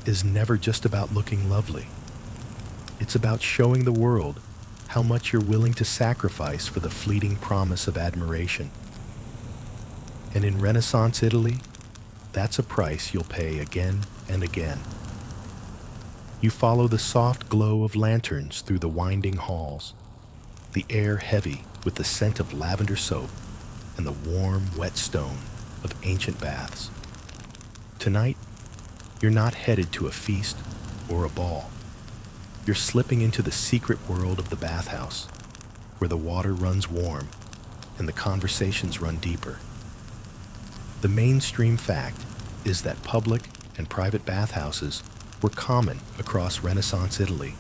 S1: is never just about looking lovely. It's about showing the world how much you're willing to sacrifice for the fleeting promise of admiration. And in Renaissance Italy, that's a price you'll pay again and again. You follow the soft glow of lanterns through the winding halls, the air heavy with the scent of lavender soap and the warm, wet stone of ancient baths. Tonight, you're not headed to a feast or a ball. You're slipping into the secret world of the bathhouse, where the water runs warm and the conversations run deeper. The mainstream fact is that public and private bathhouses were common across Renaissance Italy,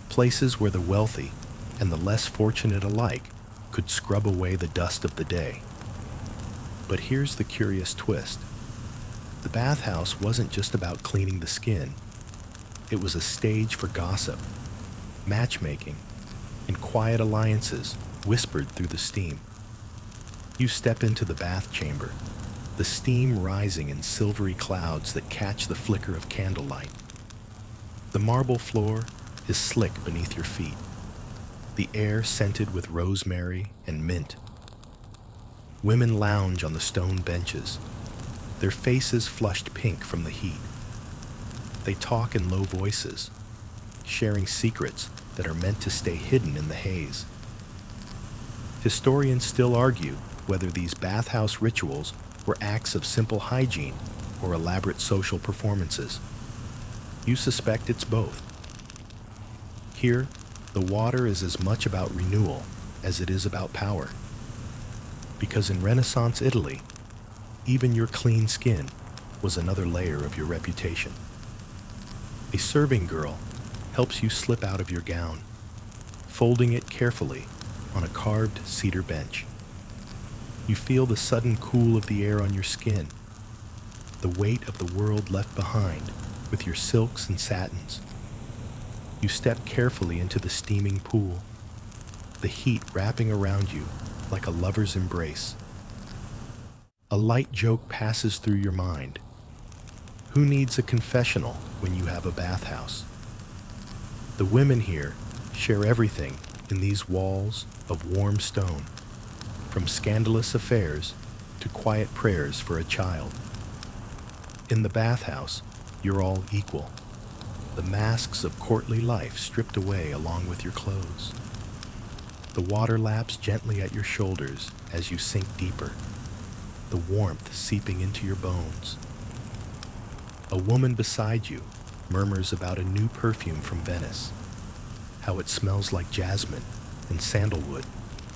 S1: places where the wealthy and the less fortunate alike could scrub away the dust of the day. But here's the curious twist. The bathhouse wasn't just about cleaning the skin. It was a stage for gossip, matchmaking, and quiet alliances whispered through the steam. You step into the bath chamber, the steam rising in silvery clouds that catch the flicker of candlelight. The marble floor is slick beneath your feet, the air scented with rosemary and mint. Women lounge on the stone benches, their faces flushed pink from the heat. They talk in low voices, sharing secrets that are meant to stay hidden in the haze. Historians still argue whether these bathhouse rituals were acts of simple hygiene or elaborate social performances. You suspect it's both. Here, the water is as much about renewal as it is about power. Because in Renaissance Italy, even your clean skin was another layer of your reputation. A serving girl helps you slip out of your gown, folding it carefully on a carved cedar bench. You feel the sudden cool of the air on your skin, the weight of the world left behind with your silks and satins. You step carefully into the steaming pool, the heat wrapping around you like a lover's embrace. A light joke passes through your mind. Who needs a confessional when you have a bathhouse? The women here share everything in these walls of warm stone, from scandalous affairs to quiet prayers for a child. In the bathhouse, you're all equal, the masks of courtly life stripped away along with your clothes. The water laps gently at your shoulders as you sink deeper, the warmth seeping into your bones. A woman beside you murmurs about a new perfume from Venice, how it smells like jasmine and sandalwood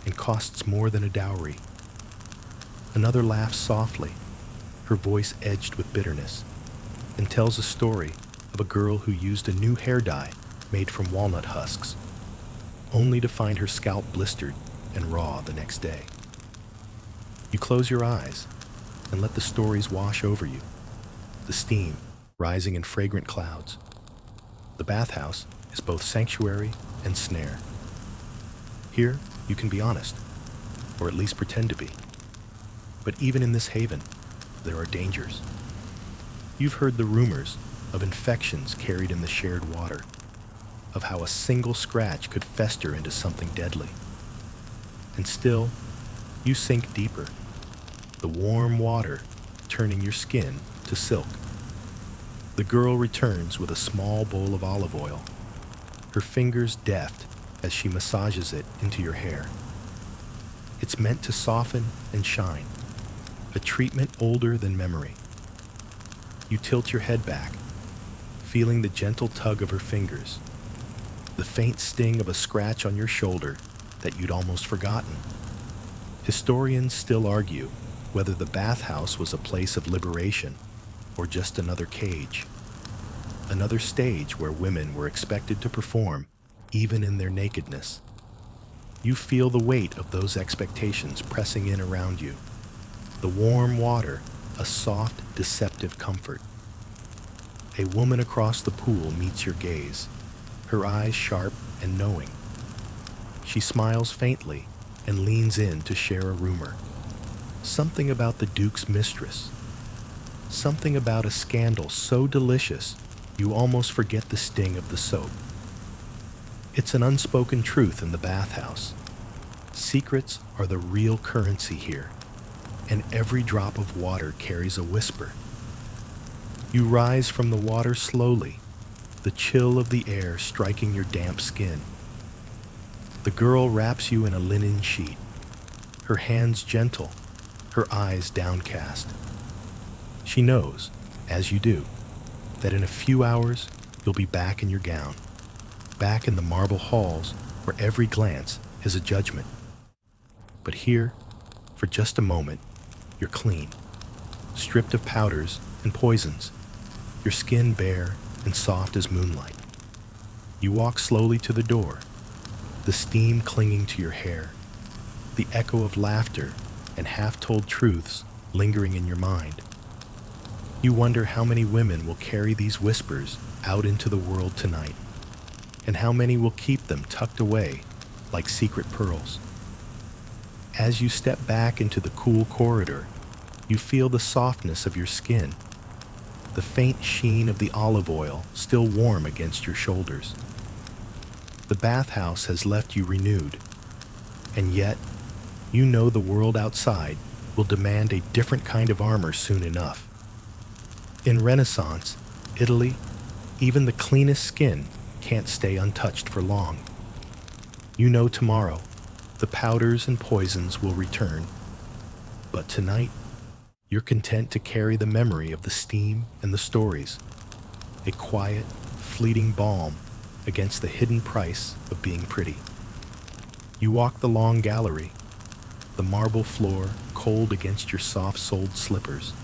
S1: and costs more than a dowry. Another laughs softly, her voice edged with bitterness, and tells a story of a girl who used a new hair dye made from walnut husks, only to find her scalp blistered and raw the next day. You close your eyes and let the stories wash over you, the steam rising in fragrant clouds. The bathhouse is both sanctuary and snare. Here, you can be honest, or at least pretend to be. But even in this haven, there are dangers. You've heard the rumors of infections carried in the shared water, of how a single scratch could fester into something deadly. And still, you sink deeper, the warm water turning your skin to silk. The girl returns with a small bowl of olive oil, her fingers deft as she massages it into your hair. It's meant to soften and shine, a treatment older than memory. You tilt your head back, feeling the gentle tug of her fingers, the faint sting of a scratch on your shoulder that you'd almost forgotten. Historians still argue whether the bathhouse was a place of liberation or just another cage, another stage where women were expected to perform even in their nakedness. You feel the weight of those expectations pressing in around you, the warm water, a soft, deceptive comfort. A woman across the pool meets your gaze, her eyes sharp and knowing. She smiles faintly and leans in to share a rumor. Something about the Duke's mistress. Something about a scandal so delicious you almost forget the sting of the soap. It's an unspoken truth in the bathhouse. Secrets are the real currency here, and every drop of water carries a whisper. You rise from the water slowly, the chill of the air striking your damp skin. The girl wraps you in a linen sheet, her hands gentle, her eyes downcast. She knows, as you do, that in a few hours you'll be back in your gown, back in the marble halls where every glance is a judgment. But here, for just a moment, you're clean, stripped of powders and poisons, your skin bare and soft as moonlight. You walk slowly to the door, the steam clinging to your hair, the echo of laughter and half-told truths lingering in your mind. You wonder how many women will carry these whispers out into the world tonight, and how many will keep them tucked away like secret pearls. As you step back into the cool corridor, you feel the softness of your skin, the faint sheen of the olive oil still warm against your shoulders. The bathhouse has left you renewed, and yet you know the world outside will demand a different kind of armor soon enough. In Renaissance Italy, even the cleanest skin can't stay untouched for long. You know tomorrow the powders and poisons will return, but tonight you're content to carry the memory of the steam and the stories, a quiet, fleeting balm against the hidden price of being pretty. You walk the long gallery, the marble floor cold against your soft-soled slippers.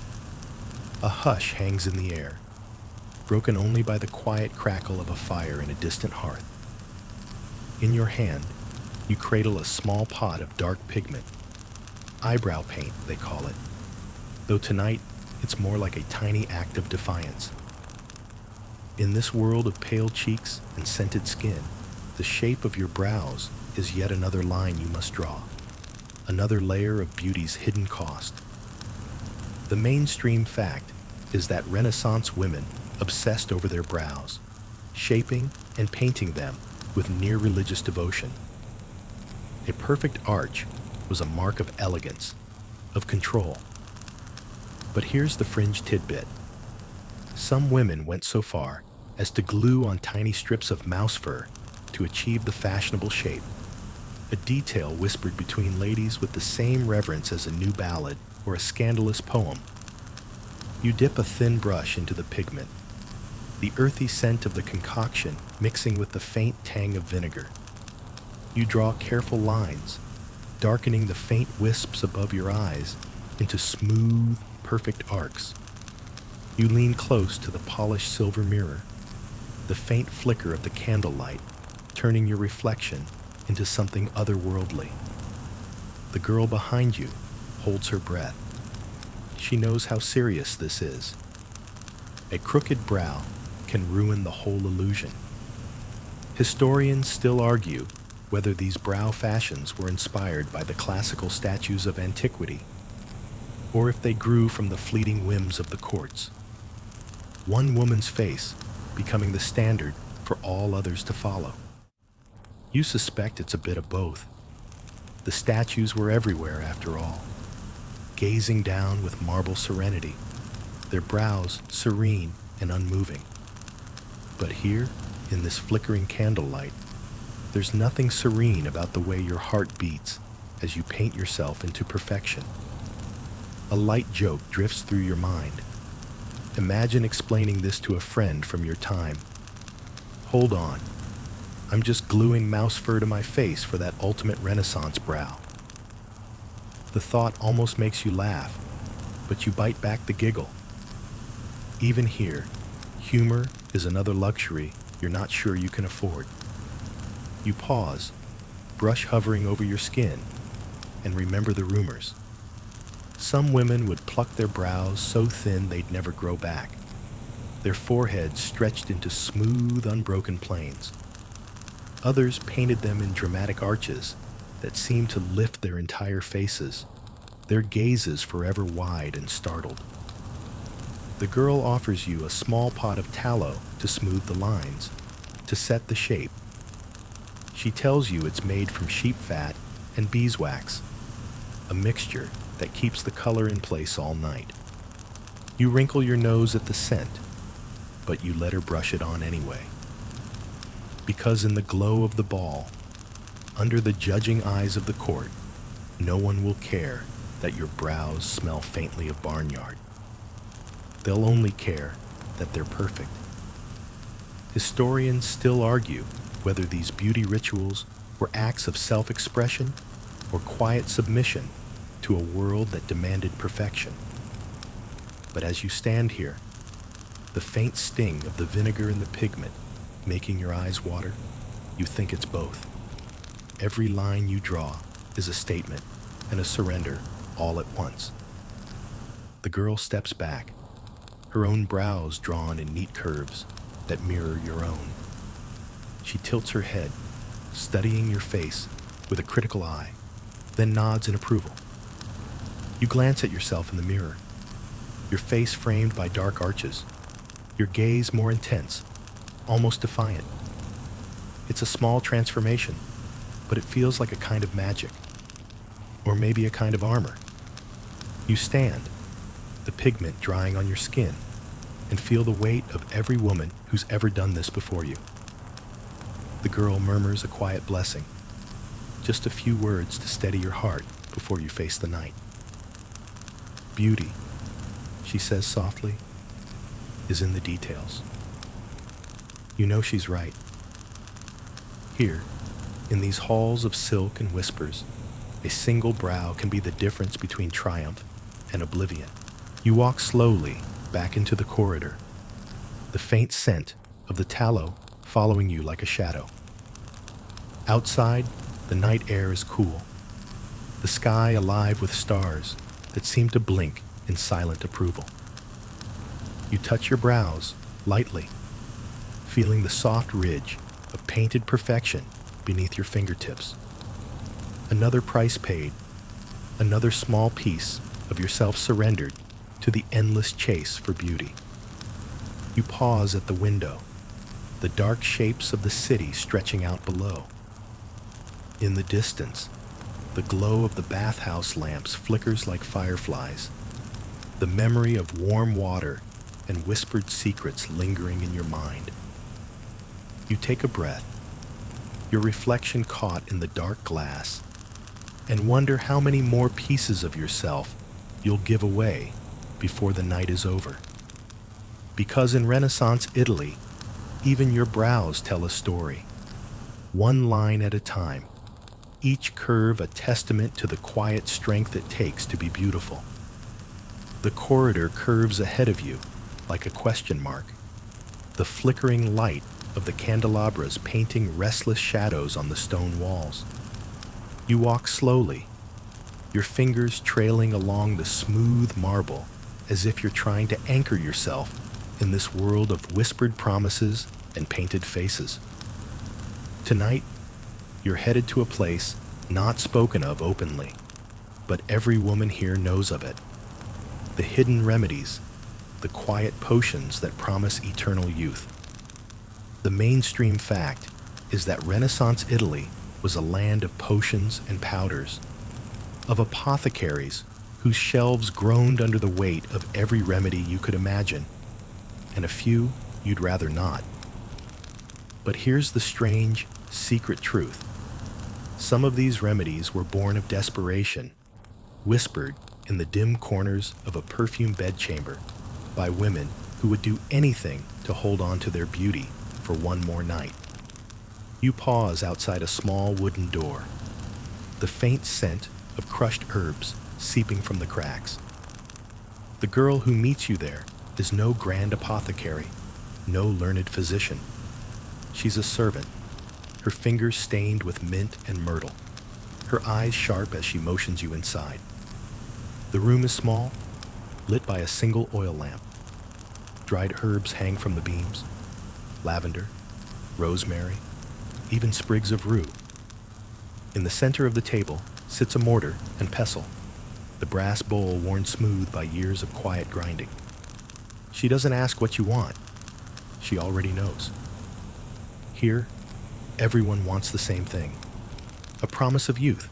S1: A hush hangs in the air, broken only by the quiet crackle of a fire in a distant hearth. In your hand, you cradle a small pot of dark pigment, eyebrow paint they call it, though tonight it's more like a tiny act of defiance. In this world of pale cheeks and scented skin, the shape of your brows is yet another line you must draw, another layer of beauty's hidden cost. The mainstream fact is that Renaissance women obsessed over their brows, shaping and painting them with near religious devotion. A perfect arch was a mark of elegance, of control. But here's the fringe tidbit. Some women went so far as to glue on tiny strips of mouse fur to achieve the fashionable shape, a detail whispered between ladies with the same reverence as a new ballad or a scandalous poem. You dip a thin brush into the pigment, the earthy scent of the concoction mixing with the faint tang of vinegar. You draw careful lines, darkening the faint wisps above your eyes into smooth, perfect arcs. You lean close to the polished silver mirror, the faint flicker of the candlelight turning your reflection into something otherworldly. The girl behind you holds her breath. She knows how serious this is. A crooked brow can ruin the whole illusion. Historians still argue whether these brow fashions were inspired by the classical statues of antiquity, or if they grew from the fleeting whims of the courts. One woman's face becoming the standard for all others to follow. You suspect it's a bit of both. The statues were everywhere, after all, gazing down with marble serenity, their brows serene and unmoving. But here, in this flickering candlelight, there's nothing serene about the way your heart beats as you paint yourself into perfection. A light joke drifts through your mind. Imagine explaining this to a friend from your time. Hold on, I'm just gluing mouse fur to my face for that ultimate Renaissance brow. The thought almost makes you laugh, but you bite back the giggle. Even here, humor is another luxury you're not sure you can afford. You pause, brush hovering over your skin, and remember the rumors. Some women would pluck their brows so thin they'd never grow back, their foreheads stretched into smooth, unbroken planes. Others painted them in dramatic arches that seemed to lift their entire faces, their gazes forever wide and startled. The girl offers you a small pot of tallow to smooth the lines, to set the shape. She tells you it's made from sheep fat and beeswax, a mixture that keeps the color in place all night. You wrinkle your nose at the scent, but you let her brush it on anyway. Because in the glow of the ball, under the judging eyes of the court, no one will care that your brows smell faintly of barnyard. They'll only care that they're perfect. Historians still argue whether these beauty rituals were acts of self-expression or quiet submission to a world that demanded perfection. But as you stand here, the faint sting of the vinegar and the pigment making your eyes water, you think it's both. Every line you draw is a statement and a surrender all at once. The girl steps back, her own brows drawn in neat curves that mirror your own. She tilts her head, studying your face with a critical eye, then nods in approval. You glance at yourself in the mirror, your face framed by dark arches, your gaze more intense, almost defiant. It's a small transformation, but it feels like a kind of magic, or maybe a kind of armor. You stand, the pigment drying on your skin, and feel the weight of every woman who's ever done this before you. The girl murmurs a quiet blessing, just a few words to steady your heart before you face the night. Beauty, she says softly, is in the details. You know she's right. Here, in these halls of silk and whispers, a single brow can be the difference between triumph and oblivion. You walk slowly back into the corridor, the faint scent of the tallow following you like a shadow. Outside, the night air is cool, the sky alive with stars that seem to blink in silent approval. You touch your brows lightly, feeling the soft ridge of painted perfection beneath your fingertips. Another price paid, another small piece of yourself surrendered to the endless chase for beauty. You pause at the window, the dark shapes of the city stretching out below. In the distance, the glow of the bathhouse lamps flickers like fireflies, the memory of warm water and whispered secrets lingering in your mind. You take a breath, your reflection caught in the dark glass, and wonder how many more pieces of yourself you'll give away before the night is over. Because in Renaissance Italy, even your brows tell a story, one line at a time, each curve a testament to the quiet strength it takes to be beautiful. The corridor curves ahead of you like a question mark, the flickering light of the candelabras painting restless shadows on the stone walls. You walk slowly, your fingers trailing along the smooth marble as if you're trying to anchor yourself in this world of whispered promises and painted faces. Tonight, you're headed to a place not spoken of openly, but every woman here knows of it. The hidden remedies, the quiet potions that promise eternal youth. The mainstream fact is that Renaissance Italy was a land of potions and powders, of apothecaries whose shelves groaned under the weight of every remedy you could imagine, and a few you'd rather not. But here's the strange, secret truth. Some of these remedies were born of desperation, whispered in the dim corners of a perfume bedchamber by women who would do anything to hold on to their beauty for one more night. You pause outside a small wooden door, the faint scent of crushed herbs seeping from the cracks. The girl who meets you there is no grand apothecary, no learned physician. She's a servant, her fingers stained with mint and myrtle, her eyes sharp as she motions you inside. The room is small, lit by a single oil lamp. Dried herbs hang from the beams, lavender, rosemary, even sprigs of rue. In the center of the table sits a mortar and pestle, the brass bowl worn smooth by years of quiet grinding. She doesn't ask what you want. She already knows. Here, everyone wants the same thing. A promise of youth,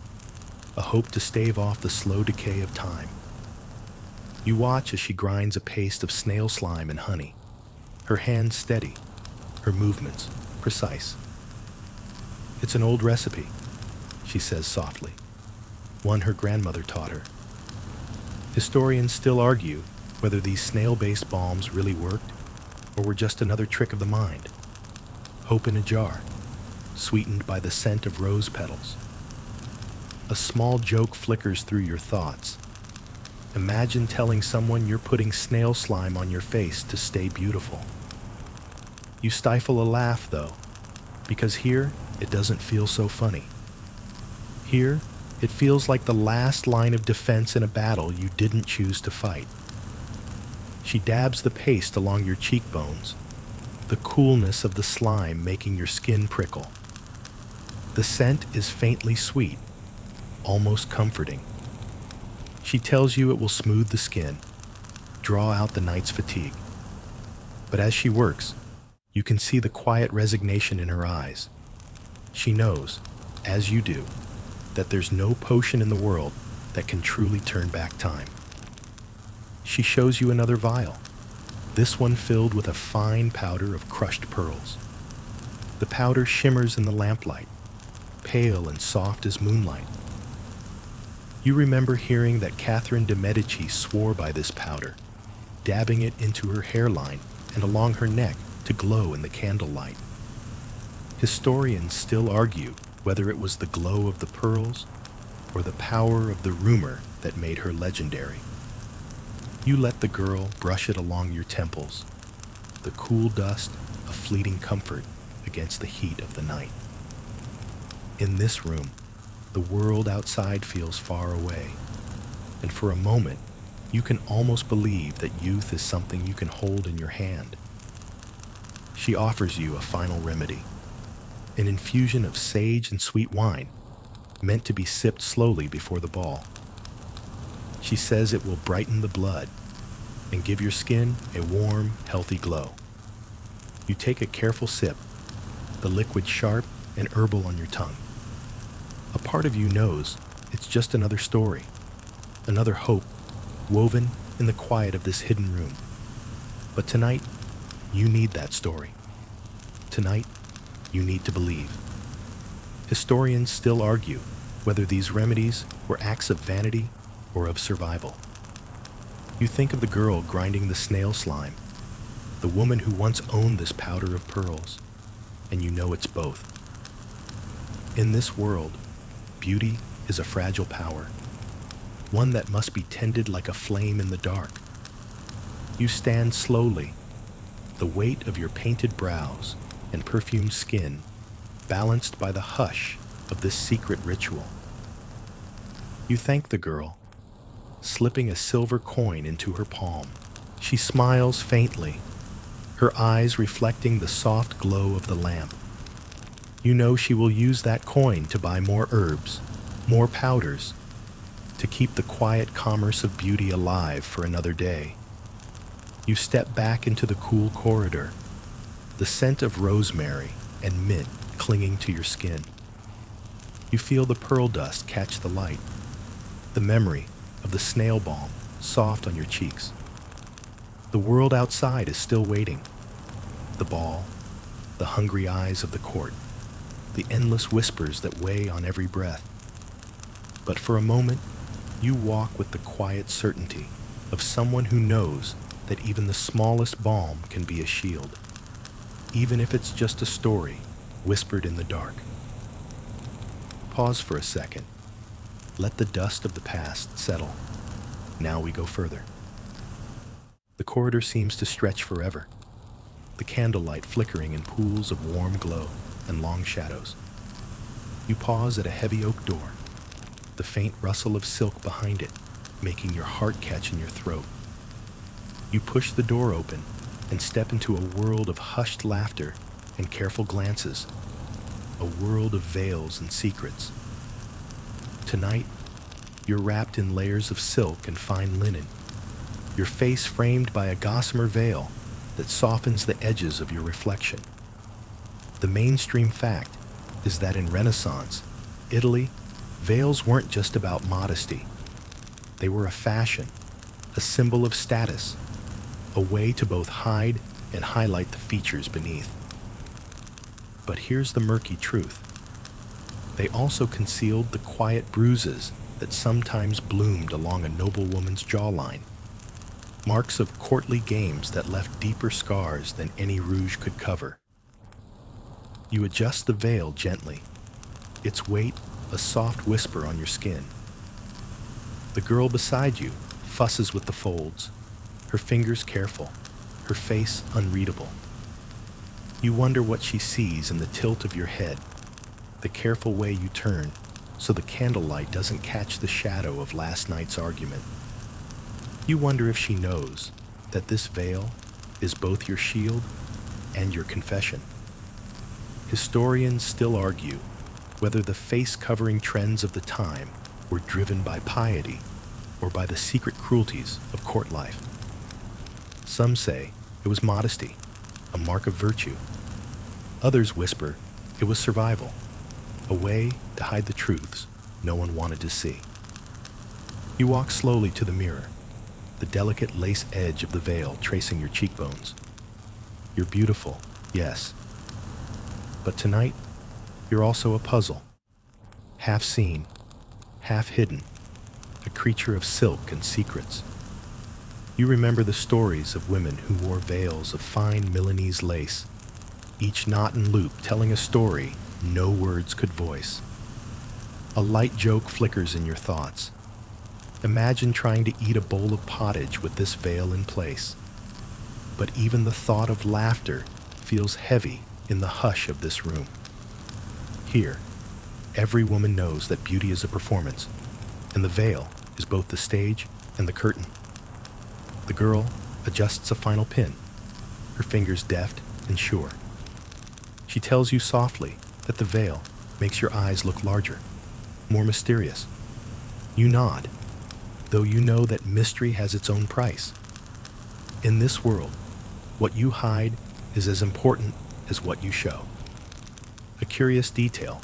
S1: a hope to stave off the slow decay of time. You watch as she grinds a paste of snail slime and honey, her hands steady, her movements precise. It's an old recipe, she says softly, one her grandmother taught her. Historians still argue whether these snail-based balms really worked or were just another trick of the mind. Hope in a jar, sweetened by the scent of rose petals. A small joke flickers through your thoughts. Imagine telling someone you're putting snail slime on your face to stay beautiful. You stifle a laugh, though, because here it doesn't feel so funny. Here, it feels like the last line of defense in a battle you didn't choose to fight. She dabs the paste along your cheekbones, the coolness of the slime making your skin prickle. The scent is faintly sweet, almost comforting. She tells you it will smooth the skin, draw out the night's fatigue. But as she works, you can see the quiet resignation in her eyes. She knows, as you do, that there's no potion in the world that can truly turn back time. She shows you another vial, this one filled with a fine powder of crushed pearls. The powder shimmers in the lamplight, pale and soft as moonlight. You remember hearing that Catherine de' Medici swore by this powder, dabbing it into her hairline and along her neck to glow in the candlelight. Historians still argue whether it was the glow of the pearls or the power of the rumor that made her legendary. You let the girl brush it along your temples, the cool dust a fleeting comfort against the heat of the night. In this room, the world outside feels far away, and for a moment, you can almost believe that youth is something you can hold in your hand. She offers you a final remedy, an infusion of sage and sweet wine, meant to be sipped slowly before the ball. She says it will brighten the blood and give your skin a warm, healthy glow. You take a careful sip, the liquid sharp and herbal on your tongue. A part of you knows it's just another story, another hope woven in the quiet of this hidden room. But tonight, you need that story. Tonight, you need to believe. Historians still argue whether these remedies were acts of vanity or of survival. You think of the girl grinding the snail slime, the woman who once owned this powder of pearls, and you know it's both. In this world, beauty is a fragile power, one that must be tended like a flame in the dark. You stand slowly, the weight of your painted brows and perfumed skin, balanced by the hush of this secret ritual. You thank the girl, slipping a silver coin into her palm. She smiles faintly, her eyes reflecting the soft glow of the lamp. You know she will use that coin to buy more herbs, more powders, to keep the quiet commerce of beauty alive for another day. You step back into the cool corridor, the scent of rosemary and mint clinging to your skin. You feel the pearl dust catch the light, the memory of the snail balm soft on your cheeks. The world outside is still waiting. The ball, the hungry eyes of the court, the endless whispers that weigh on every breath. But for a moment, you walk with the quiet certainty of someone who knows that even the smallest balm can be a shield, even if it's just a story whispered in the dark. Pause for a second. Let the dust of the past settle. Now we go further. The corridor seems to stretch forever, the candlelight flickering in pools of warm glow and long shadows. You pause at a heavy oak door, the faint rustle of silk behind it making your heart catch in your throat. You push the door open and step into a world of hushed laughter and careful glances, a world of veils and secrets. Tonight, you're wrapped in layers of silk and fine linen, your face framed by a gossamer veil that softens the edges of your reflection. The mainstream fact is that in Renaissance, Italy, veils weren't just about modesty. They were a fashion, a symbol of status, a way to both hide and highlight the features beneath. But here's the murky truth. They also concealed the quiet bruises that sometimes bloomed along a noblewoman's jawline, marks of courtly games that left deeper scars than any rouge could cover. You adjust the veil gently, its weight a soft whisper on your skin. The girl beside you fusses with the folds, her fingers careful, her face unreadable. You wonder what she sees in the tilt of your head, the careful way you turn so the candlelight doesn't catch the shadow of last night's argument. You wonder if she knows that this veil is both your shield and your confession. Historians still argue whether the face-covering trends of the time were driven by piety or by the secret cruelties of court life. Some say it was modesty, a mark of virtue. Others whisper it was survival, a way to hide the truths no one wanted to see. You walk slowly to the mirror, the delicate lace edge of the veil tracing your cheekbones. You're beautiful, yes. But tonight, you're also a puzzle. Half seen, half hidden, a creature of silk and secrets. You remember the stories of women who wore veils of fine Milanese lace, each knot and loop telling a story no words could voice. A light joke flickers in your thoughts. Imagine trying to eat a bowl of pottage with this veil in place. But even the thought of laughter feels heavy in the hush of this room. Here, every woman knows that beauty is a performance, and the veil is both the stage and the curtain. The girl adjusts a final pin, her fingers deft and sure. She tells you softly that the veil makes your eyes look larger, more mysterious. You nod, though you know that mystery has its own price. In this world, what you hide is as important as what you show. A curious detail.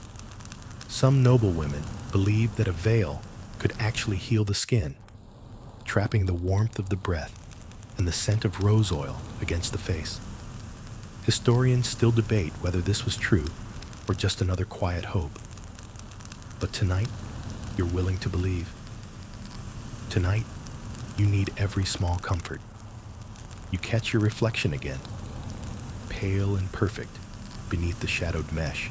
S1: Some noblewomen believed that a veil could actually heal the skin, trapping the warmth of the breath and the scent of rose oil against the face. Historians still debate whether this was true or just another quiet hope. But tonight, you're willing to believe. Tonight, you need every small comfort. You catch your reflection again, pale and perfect beneath the shadowed mesh.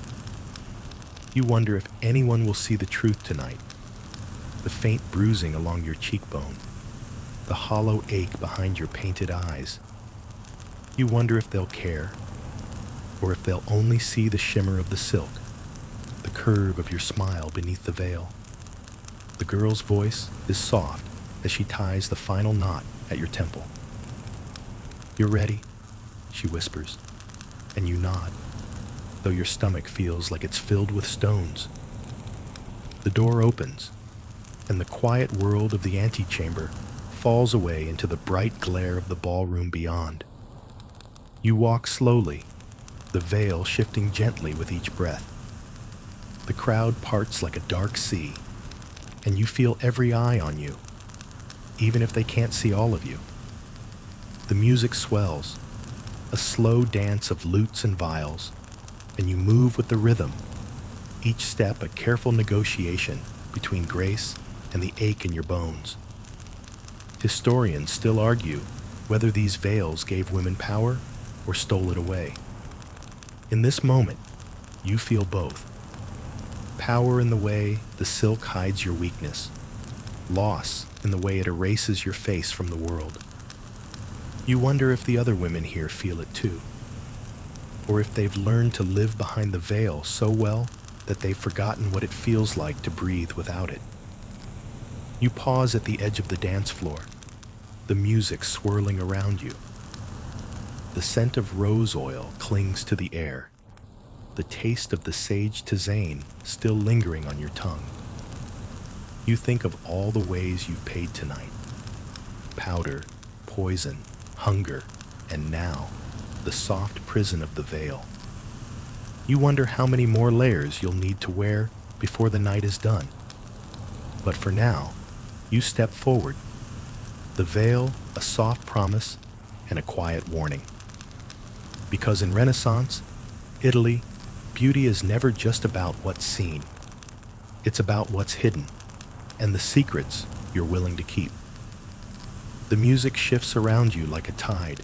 S1: You wonder if anyone will see the truth tonight. The faint bruising along your cheekbone, the hollow ache behind your painted eyes. You wonder if they'll care, or if they'll only see the shimmer of the silk, the curve of your smile beneath the veil. The girl's voice is soft as she ties the final knot at your temple. "You're ready," she whispers, and you nod, though your stomach feels like it's filled with stones. The door opens, and the quiet world of the antechamber falls away into the bright glare of the ballroom beyond. You walk slowly, the veil shifting gently with each breath. The crowd parts like a dark sea, and you feel every eye on you, even if they can't see all of you. The music swells, a slow dance of lutes and viols, and you move with the rhythm, each step a careful negotiation between grace and the ache in your bones. Historians still argue whether these veils gave women power or stole it away. In this moment, you feel both. Power in the way the silk hides your weakness, loss in the way it erases your face from the world. You wonder if the other women here feel it too, or if they've learned to live behind the veil so well that they've forgotten what it feels like to breathe without it. You pause at the edge of the dance floor, the music swirling around you. The scent of rose oil clings to the air, the taste of the sage tisane still lingering on your tongue. You think of all the ways you've paid tonight. Powder, poison, hunger, and now, the soft prison of the veil. You wonder how many more layers you'll need to wear before the night is done. But for now, you step forward, the veil a soft promise and a quiet warning. Because in Renaissance, Italy, beauty is never just about what's seen. It's about what's hidden and the secrets you're willing to keep. The music shifts around you like a tide,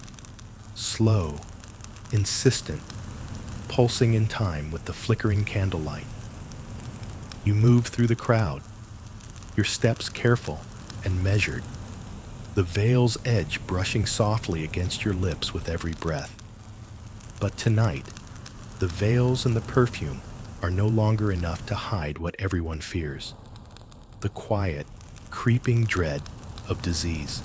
S1: slow, insistent, pulsing in time with the flickering candlelight. You move through the crowd, your steps careful and measured, the veil's edge brushing softly against your lips with every breath. But tonight, the veils and the perfume are no longer enough to hide what everyone fears: the quiet, creeping dread of disease.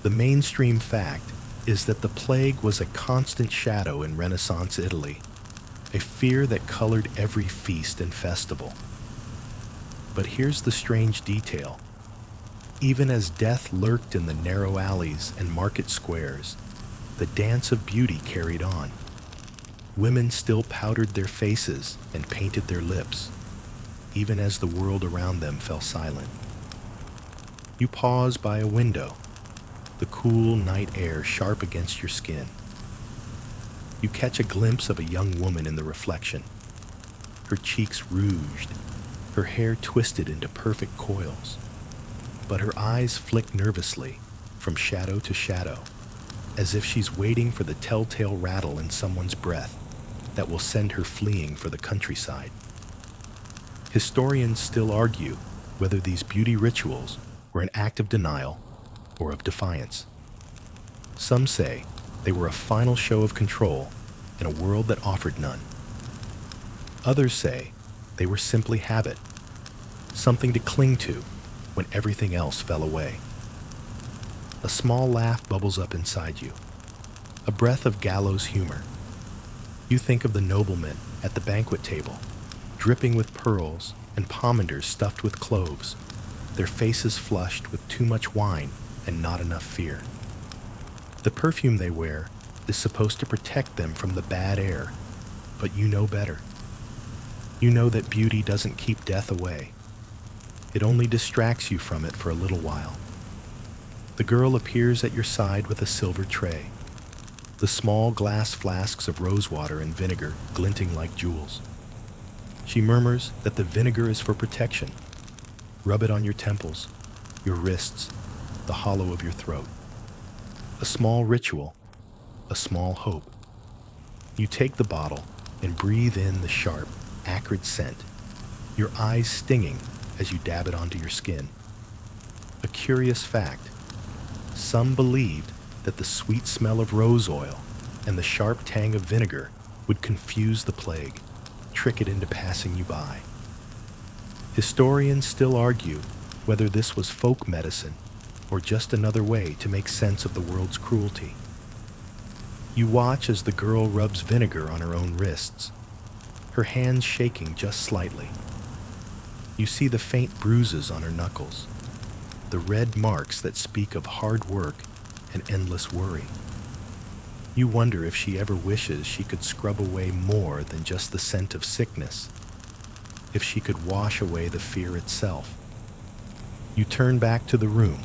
S1: The mainstream fact is that the plague was a constant shadow in Renaissance Italy, a fear that colored every feast and festival. But here's the strange detail. Even as death lurked in the narrow alleys and market squares, the dance of beauty carried on. Women still powdered their faces and painted their lips, even as the world around them fell silent. You pause by a window, the cool night air sharp against your skin. You catch a glimpse of a young woman in the reflection, her cheeks rouged, her hair twisted into perfect coils. But her eyes flick nervously from shadow to shadow, as if she's waiting for the telltale rattle in someone's breath that will send her fleeing for the countryside. Historians still argue whether these beauty rituals were an act of denial or of defiance. Some say they were a final show of control in a world that offered none. Others say they were simply habit, something to cling to when everything else fell away. A small laugh bubbles up inside you, a breath of gallows humor. You think of the noblemen at the banquet table, dripping with pearls and pomanders stuffed with cloves, their faces flushed with too much wine and not enough fear. The perfume they wear is supposed to protect them from the bad air, but you know better. You know that beauty doesn't keep death away. It only distracts you from it for a little while. The girl appears at your side with a silver tray, the small glass flasks of rosewater and vinegar glinting like jewels. She murmurs that the vinegar is for protection. Rub it on your temples, your wrists, the hollow of your throat. A small ritual, a small hope. You take the bottle and breathe in the sharp, acrid scent, your eyes stinging as you dab it onto your skin. A curious fact: some believed that the sweet smell of rose oil and the sharp tang of vinegar would confuse the plague, trick it into passing you by. Historians still argue whether this was folk medicine or just another way to make sense of the world's cruelty. You watch as the girl rubs vinegar on her own wrists, her hands shaking just slightly. You see the faint bruises on her knuckles, the red marks that speak of hard work and endless worry. You wonder if she ever wishes she could scrub away more than just the scent of sickness, if she could wash away the fear itself. You turn back to the room,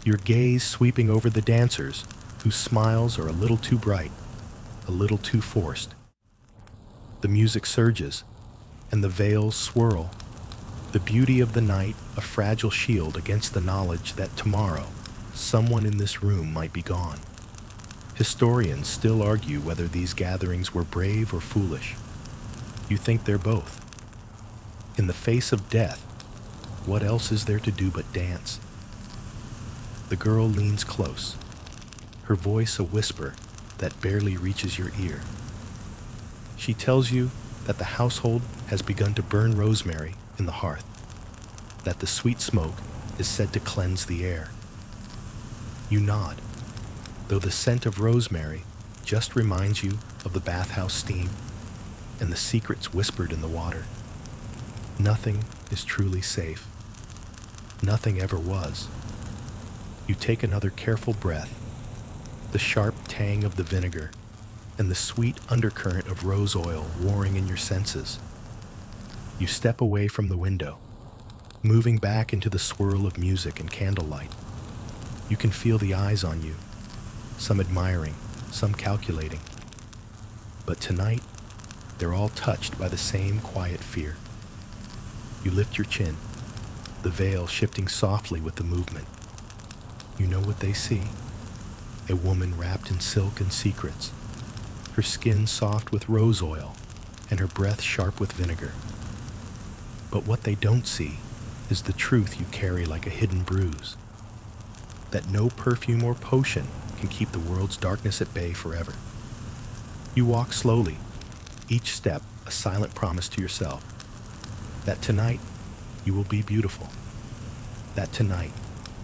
S1: your gaze sweeping over the dancers whose smiles are a little too bright, a little too forced. The music surges, and the veils swirl, the beauty of the night a fragile shield against the knowledge that tomorrow someone in this room might be gone. Historians still argue whether these gatherings were brave or foolish. You think they're both. In the face of death, what else is there to do but dance? The girl leans close, her voice a whisper that barely reaches your ear. She tells you that the household has begun to burn rosemary in the hearth, that the sweet smoke is said to cleanse the air. You nod, though the scent of rosemary just reminds you of the bathhouse steam and the secrets whispered in the water. Nothing is truly safe. Nothing ever was. You take another careful breath, the sharp tang of the vinegar and the sweet undercurrent of rose oil warring in your senses. You step away from the window, moving back into the swirl of music and candlelight. You can feel the eyes on you, some admiring, some calculating. But tonight, they're all touched by the same quiet fear. You lift your chin, the veil shifting softly with the movement. You know what they see. A woman wrapped in silk and secrets, her skin soft with rose oil and her breath sharp with vinegar. But what they don't see is the truth you carry like a hidden bruise, that no perfume or potion can keep the world's darkness at bay forever. You walk slowly, each step a silent promise to yourself, that tonight you will be beautiful, that tonight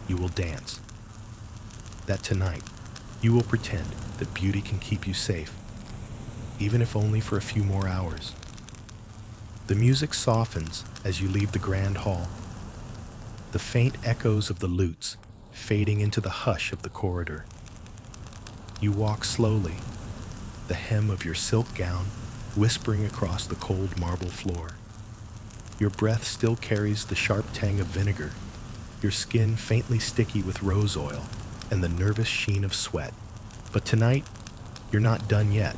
S1: you will dance, that tonight you will pretend that beauty can keep you safe, even if only for a few more hours. The music softens as you leave the grand hall, the faint echoes of the lutes fading into the hush of the corridor. You walk slowly, the hem of your silk gown whispering across the cold marble floor. Your breath still carries the sharp tang of vinegar, your skin faintly sticky with rose oil and the nervous sheen of sweat. But tonight, you're not done yet.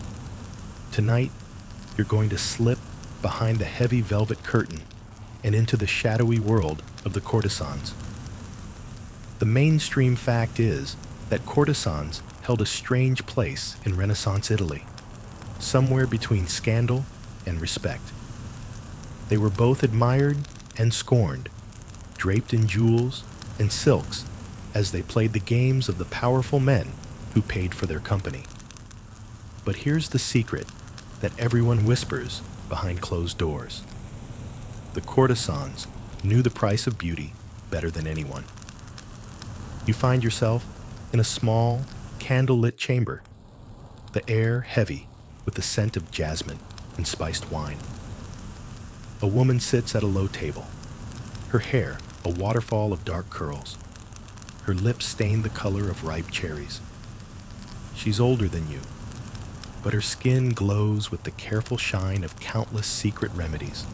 S1: Tonight, you're going to slip behind the heavy velvet curtain and into the shadowy world of the courtesans. The mainstream fact is that courtesans held a strange place in Renaissance Italy, somewhere between scandal and respect. They were both admired and scorned, draped in jewels and silks as they played the games of the powerful men who paid for their company. But here's the secret that everyone whispers behind closed doors. The courtesans knew the price of beauty better than anyone. You find yourself in a small, candlelit chamber, the air heavy with the scent of jasmine and spiced wine. A woman sits at a low table, her hair a waterfall of dark curls, her lips stained the color of ripe cherries. She's older than you, but her skin glows with the careful shine of countless secret remedies.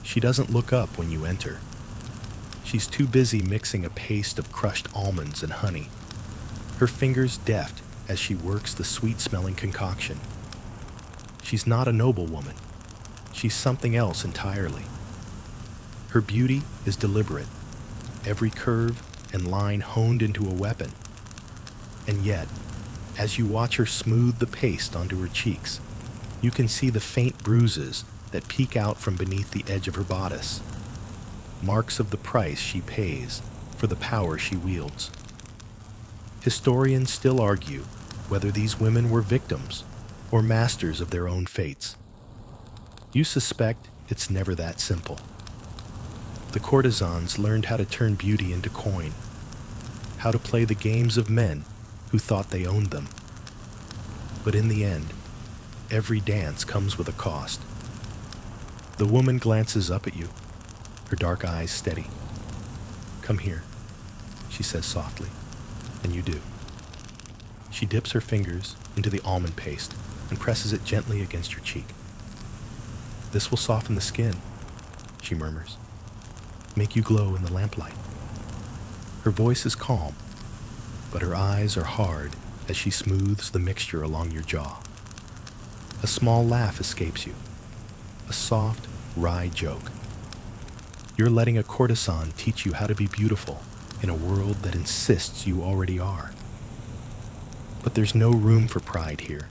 S1: She doesn't look up when you enter. She's too busy mixing a paste of crushed almonds and honey, her fingers deft as she works the sweet-smelling concoction. She's not a noblewoman. She's something else entirely. Her beauty is deliberate, every curve and line honed into a weapon. And yet, as you watch her smooth the paste onto her cheeks, you can see the faint bruises that peek out from beneath the edge of her bodice, marks of the price she pays for the power she wields. Historians still argue whether these women were victims or masters of their own fates. You suspect it's never that simple. The courtesans learned how to turn beauty into coin, how to play the games of men who thought they owned them. But in the end, every dance comes with a cost. The woman glances up at you, her dark eyes steady. "Come here," she says softly, and you do. She dips her fingers into the almond paste and presses it gently against your cheek. "This will soften the skin," she murmurs, "make you glow in the lamplight." Her voice is calm, but her eyes are hard as she smooths the mixture along your jaw. A small laugh escapes you, a soft, wry joke. You're letting a courtesan teach you how to be beautiful in a world that insists you already are. But there's no room for pride here.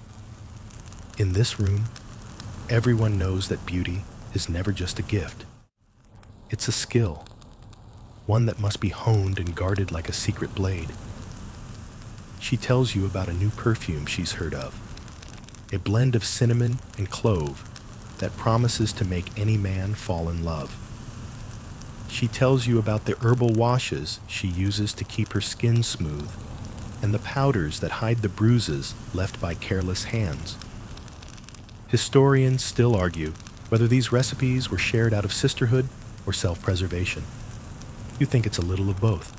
S1: In this room, everyone knows that beauty is never just a gift. It's a skill, one that must be honed and guarded like a secret blade. She tells you about a new perfume she's heard of, a blend of cinnamon and clove that promises to make any man fall in love. She tells you about the herbal washes she uses to keep her skin smooth, and the powders that hide the bruises left by careless hands. Historians still argue whether these recipes were shared out of sisterhood or self-preservation. You think it's a little of both.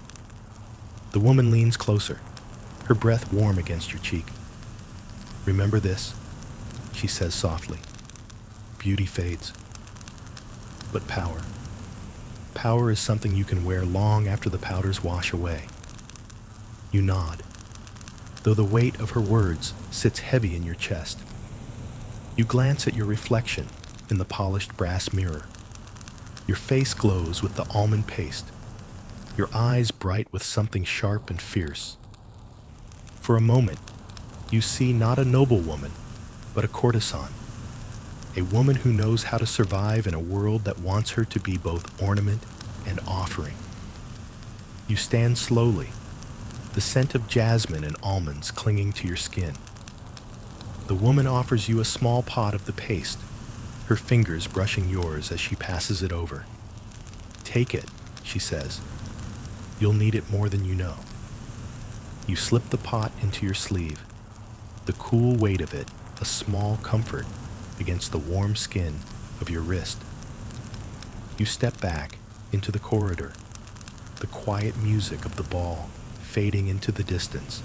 S1: The woman leans closer, her breath warm against your cheek. "Remember this," she says softly. "Beauty fades. But power is something you can wear long after the powders wash away." You nod, though the weight of her words sits heavy in your chest. You glance at your reflection in the polished brass mirror. Your face glows with the almond paste, your eyes bright with something sharp and fierce. For a moment, you see not a noblewoman, but a courtesan, a woman who knows how to survive in a world that wants her to be both ornament and offering. You stand slowly, the scent of jasmine and almonds clinging to your skin. The woman offers you a small pot of the paste, her fingers brushing yours as she passes it over. "Take it," she says. "You'll need it more than you know." You slip the pot into your sleeve, the cool weight of it a small comfort against the warm skin of your wrist. You step back into the corridor, the quiet music of the ball fading into the distance,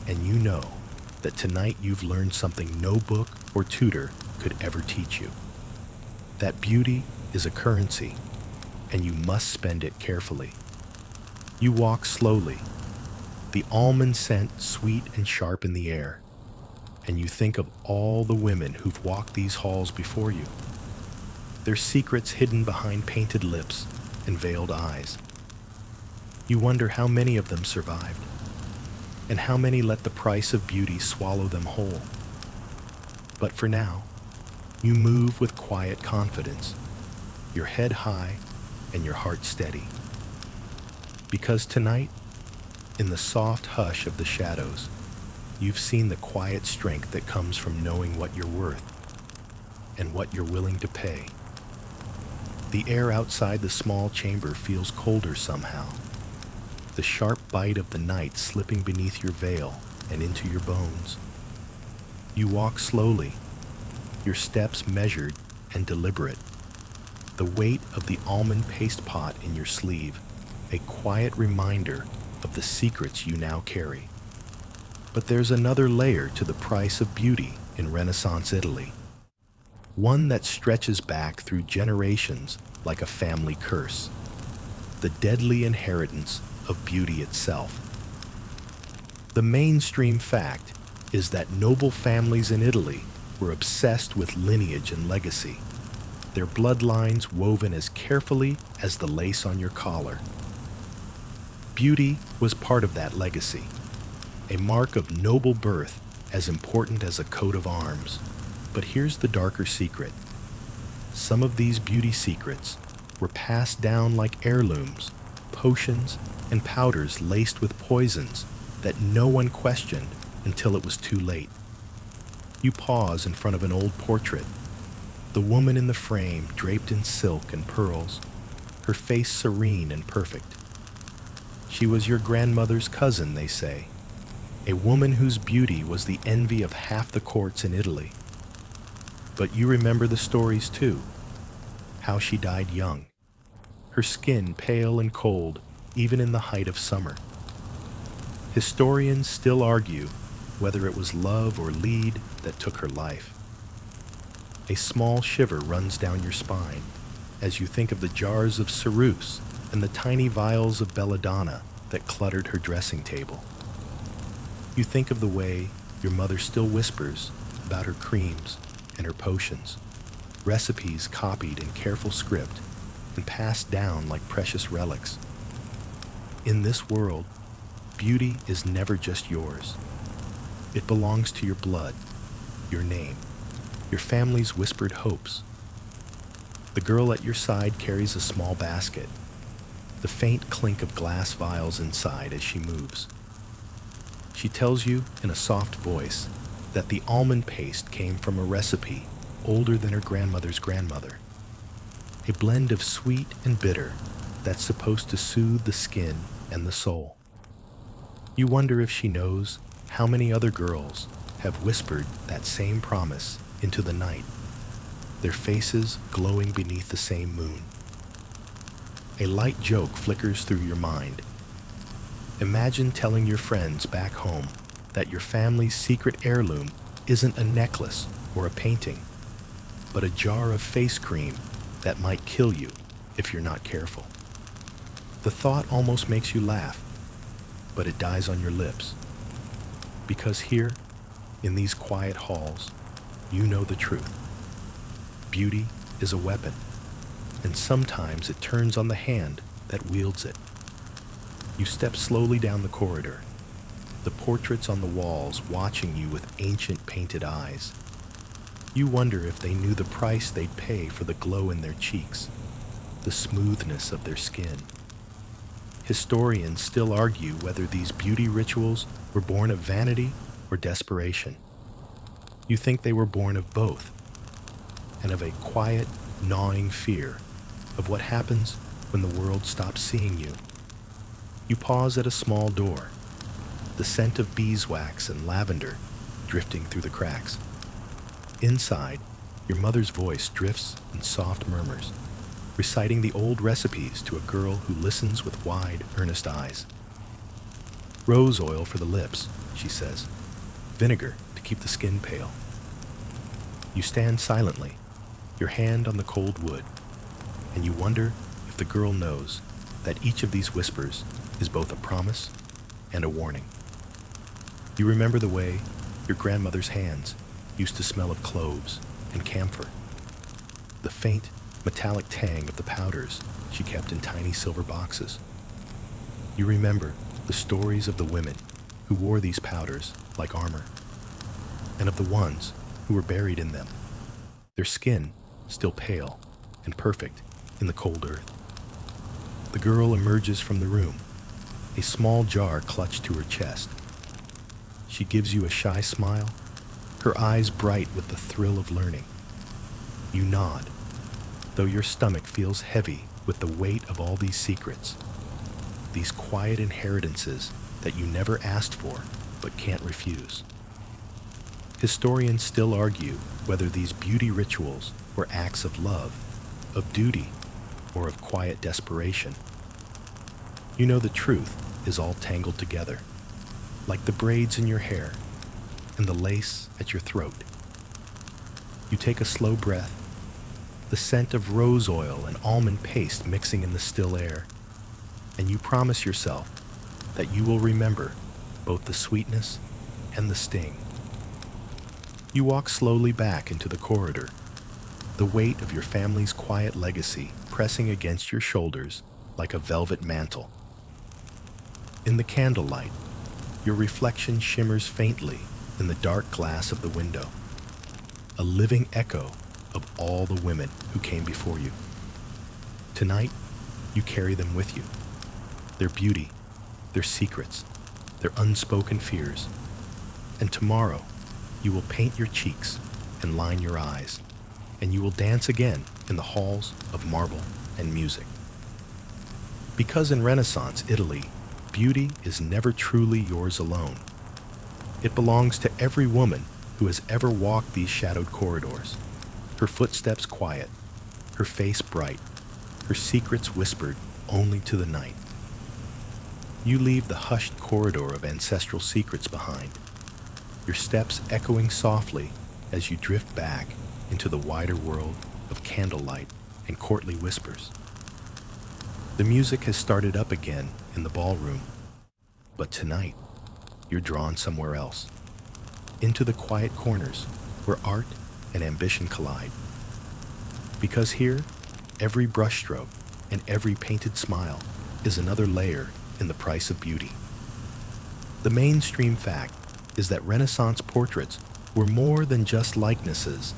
S1: and you know that tonight you've learned something no book or tutor could ever teach you. That beauty is a currency, and you must spend it carefully. You walk slowly, the almond scent sweet and sharp in the air, and you think of all the women who've walked these halls before you, their secrets hidden behind painted lips and veiled eyes. You wonder how many of them survived, and how many let the price of beauty swallow them whole. But for now, you move with quiet confidence, your head high and your heart steady. Because tonight, in the soft hush of the shadows, you've seen the quiet strength that comes from knowing what you're worth and what you're willing to pay. The air outside the small chamber feels colder somehow, the sharp bite of the night slipping beneath your veil and into your bones. You walk slowly, your steps measured and deliberate, the weight of the almond paste pot in your sleeve, a quiet reminder of the secrets you now carry. But there's another layer to the price of beauty in Renaissance Italy, one that stretches back through generations like a family curse, the deadly inheritance of beauty itself. The mainstream fact is that noble families in Italy were obsessed with lineage and legacy, their bloodlines woven as carefully as the lace on your collar. Beauty was part of that legacy, a mark of noble birth as important as a coat of arms. But here's the darker secret. Some of these beauty secrets were passed down like heirlooms, potions, and powders laced with poisons that no one questioned until it was too late. You pause in front of an old portrait. The woman in the frame, draped in silk and pearls, her face serene and perfect. She was your grandmother's cousin, they say, a woman whose beauty was the envy of half the courts in Italy. But you remember the stories too, how she died young, her skin pale and cold even in the height of summer. Historians still argue whether it was love or lead that took her life. A small shiver runs down your spine as you think of the jars of ceruse and the tiny vials of belladonna that cluttered her dressing table. You think of the way your mother still whispers about her creams and her potions, recipes copied in careful script and passed down like precious relics. In this world, beauty is never just yours. It belongs to your blood, your name, your family's whispered hopes. The girl at your side carries a small basket, the faint clink of glass vials inside as she moves. She tells you in a soft voice that the almond paste came from a recipe older than her grandmother's grandmother, a blend of sweet and bitter that's supposed to soothe the skin and the soul. You wonder if she knows how many other girls have whispered that same promise into the night, their faces glowing beneath the same moon. A light joke flickers through your mind. Imagine telling your friends back home that your family's secret heirloom isn't a necklace or a painting, but a jar of face cream that might kill you if you're not careful. The thought almost makes you laugh, but it dies on your lips. Because here, in these quiet halls, you know the truth. Beauty is a weapon, and sometimes it turns on the hand that wields it. You step slowly down the corridor, the portraits on the walls watching you with ancient painted eyes. You wonder if they knew the price they'd pay for the glow in their cheeks, the smoothness of their skin. Historians still argue whether these beauty rituals were born of vanity or desperation. You think they were born of both, and of a quiet, gnawing fear of what happens when the world stops seeing you. You pause at a small door, the scent of beeswax and lavender drifting through the cracks. Inside, your mother's voice drifts in soft murmurs, reciting the old recipes to a girl who listens with wide, earnest eyes. Rose oil for the lips, she says. Vinegar to keep the skin pale. You stand silently, your hand on the cold wood, and you wonder if the girl knows that each of these whispers is both a promise and a warning. You remember the way your grandmother's hands used to smell of cloves and camphor, the faint, metallic tang of the powders she kept in tiny silver boxes. You remember the stories of the women who wore these powders like armor, and of the ones who were buried in them, their skin still pale and perfect in the cold earth. The girl emerges from the room, a small jar clutched to her chest. She gives you a shy smile, her eyes bright with the thrill of learning. You nod, though your stomach feels heavy with the weight of all these secrets, these quiet inheritances that you never asked for but can't refuse. Historians still argue whether these beauty rituals were acts of love, of duty, or of quiet desperation. You know the truth is all tangled together, like the braids in your hair and the lace at your throat. You take a slow breath, the scent of rose oil and almond paste mixing in the still air, and you promise yourself that you will remember both the sweetness and the sting. You walk slowly back into the corridor, the weight of your family's quiet legacy pressing against your shoulders like a velvet mantle. In the candlelight, your reflection shimmers faintly in the dark glass of the window, a living echo of all the women who came before you. Tonight, you carry them with you, their beauty, their secrets, their unspoken fears, and tomorrow, You will paint your cheeks and line your eyes, and you will dance again in the halls of marble and music. Because in Renaissance Italy, beauty is never truly yours alone. It belongs to every woman who has ever walked these shadowed corridors, her footsteps quiet, her face bright, her secrets whispered only to the night. You leave the hushed corridor of ancestral secrets behind, your steps echoing softly as you drift back into the wider world of candlelight and courtly whispers. The music has started up again in the ballroom, but tonight you're drawn somewhere else, into the quiet corners where art and ambition collide. Because here, every brushstroke and every painted smile is another layer in the price of beauty. The mainstream fact is that Renaissance portraits were more than just likenesses.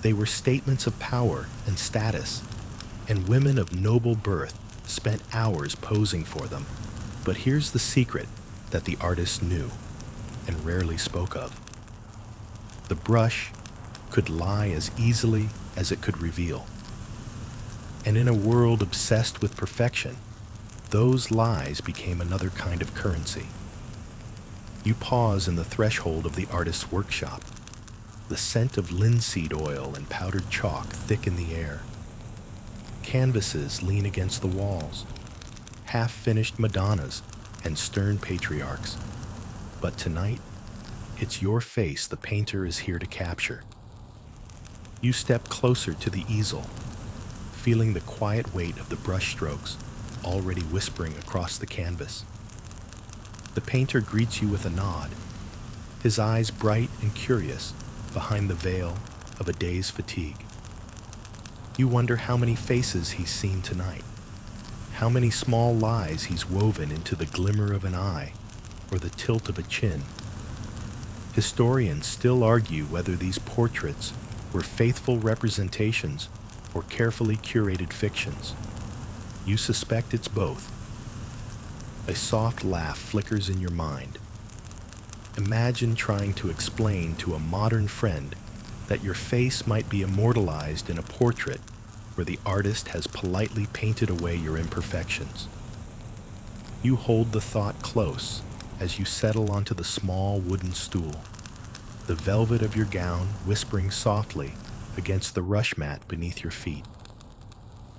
S1: They were statements of power and status, and women of noble birth spent hours posing for them. But here's the secret that the artist knew and rarely spoke of. The brush could lie as easily as it could reveal. And in a world obsessed with perfection, those lies became another kind of currency. You pause in the threshold of the artist's workshop, the scent of linseed oil and powdered chalk thick in the air. Canvases lean against the walls, half-finished Madonnas and stern patriarchs. But tonight, it's your face the painter is here to capture. You step closer to the easel, feeling the quiet weight of the brushstrokes already whispering across the canvas. The painter greets you with a nod, his eyes bright and curious behind the veil of a day's fatigue. You wonder how many faces he's seen tonight, how many small lies he's woven into the glimmer of an eye or the tilt of a chin. Historians still argue whether these portraits were faithful representations or carefully curated fictions. You suspect it's both. A soft laugh flickers in your mind. Imagine trying to explain to a modern friend that your face might be immortalized in a portrait where the artist has politely painted away your imperfections. You hold the thought close as you settle onto the small wooden stool, the velvet of your gown whispering softly against the rush mat beneath your feet.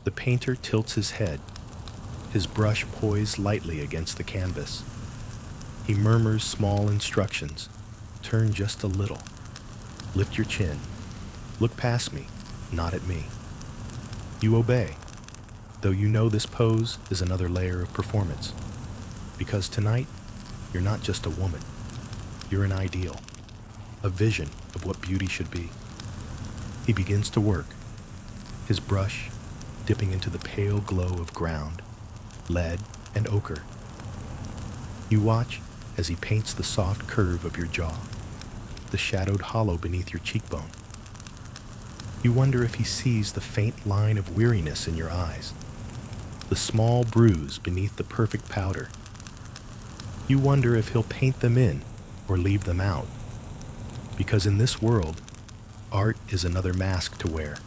S1: The painter tilts his head, his brush poised lightly against the canvas. He murmurs small instructions. Turn just a little. Lift your chin. Look past me, not at me. You obey, though you know this pose is another layer of performance. Because tonight, you're not just a woman. You're an ideal, a vision of what beauty should be. He begins to work, his brush dipping into the pale glow of ground, lead, and ochre. You watch as he paints the soft curve of your jaw, the shadowed hollow beneath your cheekbone. You wonder if he sees the faint line of weariness in your eyes, the small bruise beneath the perfect powder. You wonder if he'll paint them in or leave them out. Because in this world, art is another mask to wear.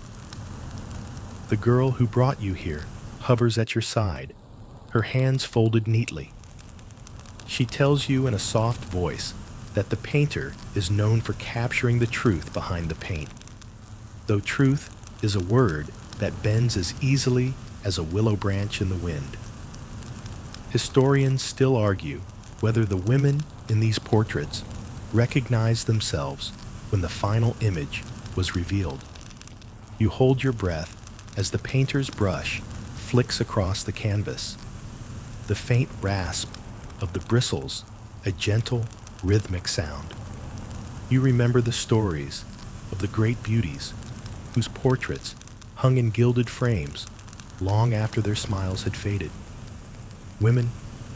S1: The girl who brought you here hovers at your side, her hands folded neatly. She tells you in a soft voice that the painter is known for capturing the truth behind the paint, though truth is a word that bends as easily as a willow branch in the wind. Historians still argue whether the women in these portraits recognized themselves when the final image was revealed. You hold your breath as the painter's brush flicks across the canvas, the faint rasp of the bristles a gentle, rhythmic sound. You remember the stories of the great beauties whose portraits hung in gilded frames long after their smiles had faded. Women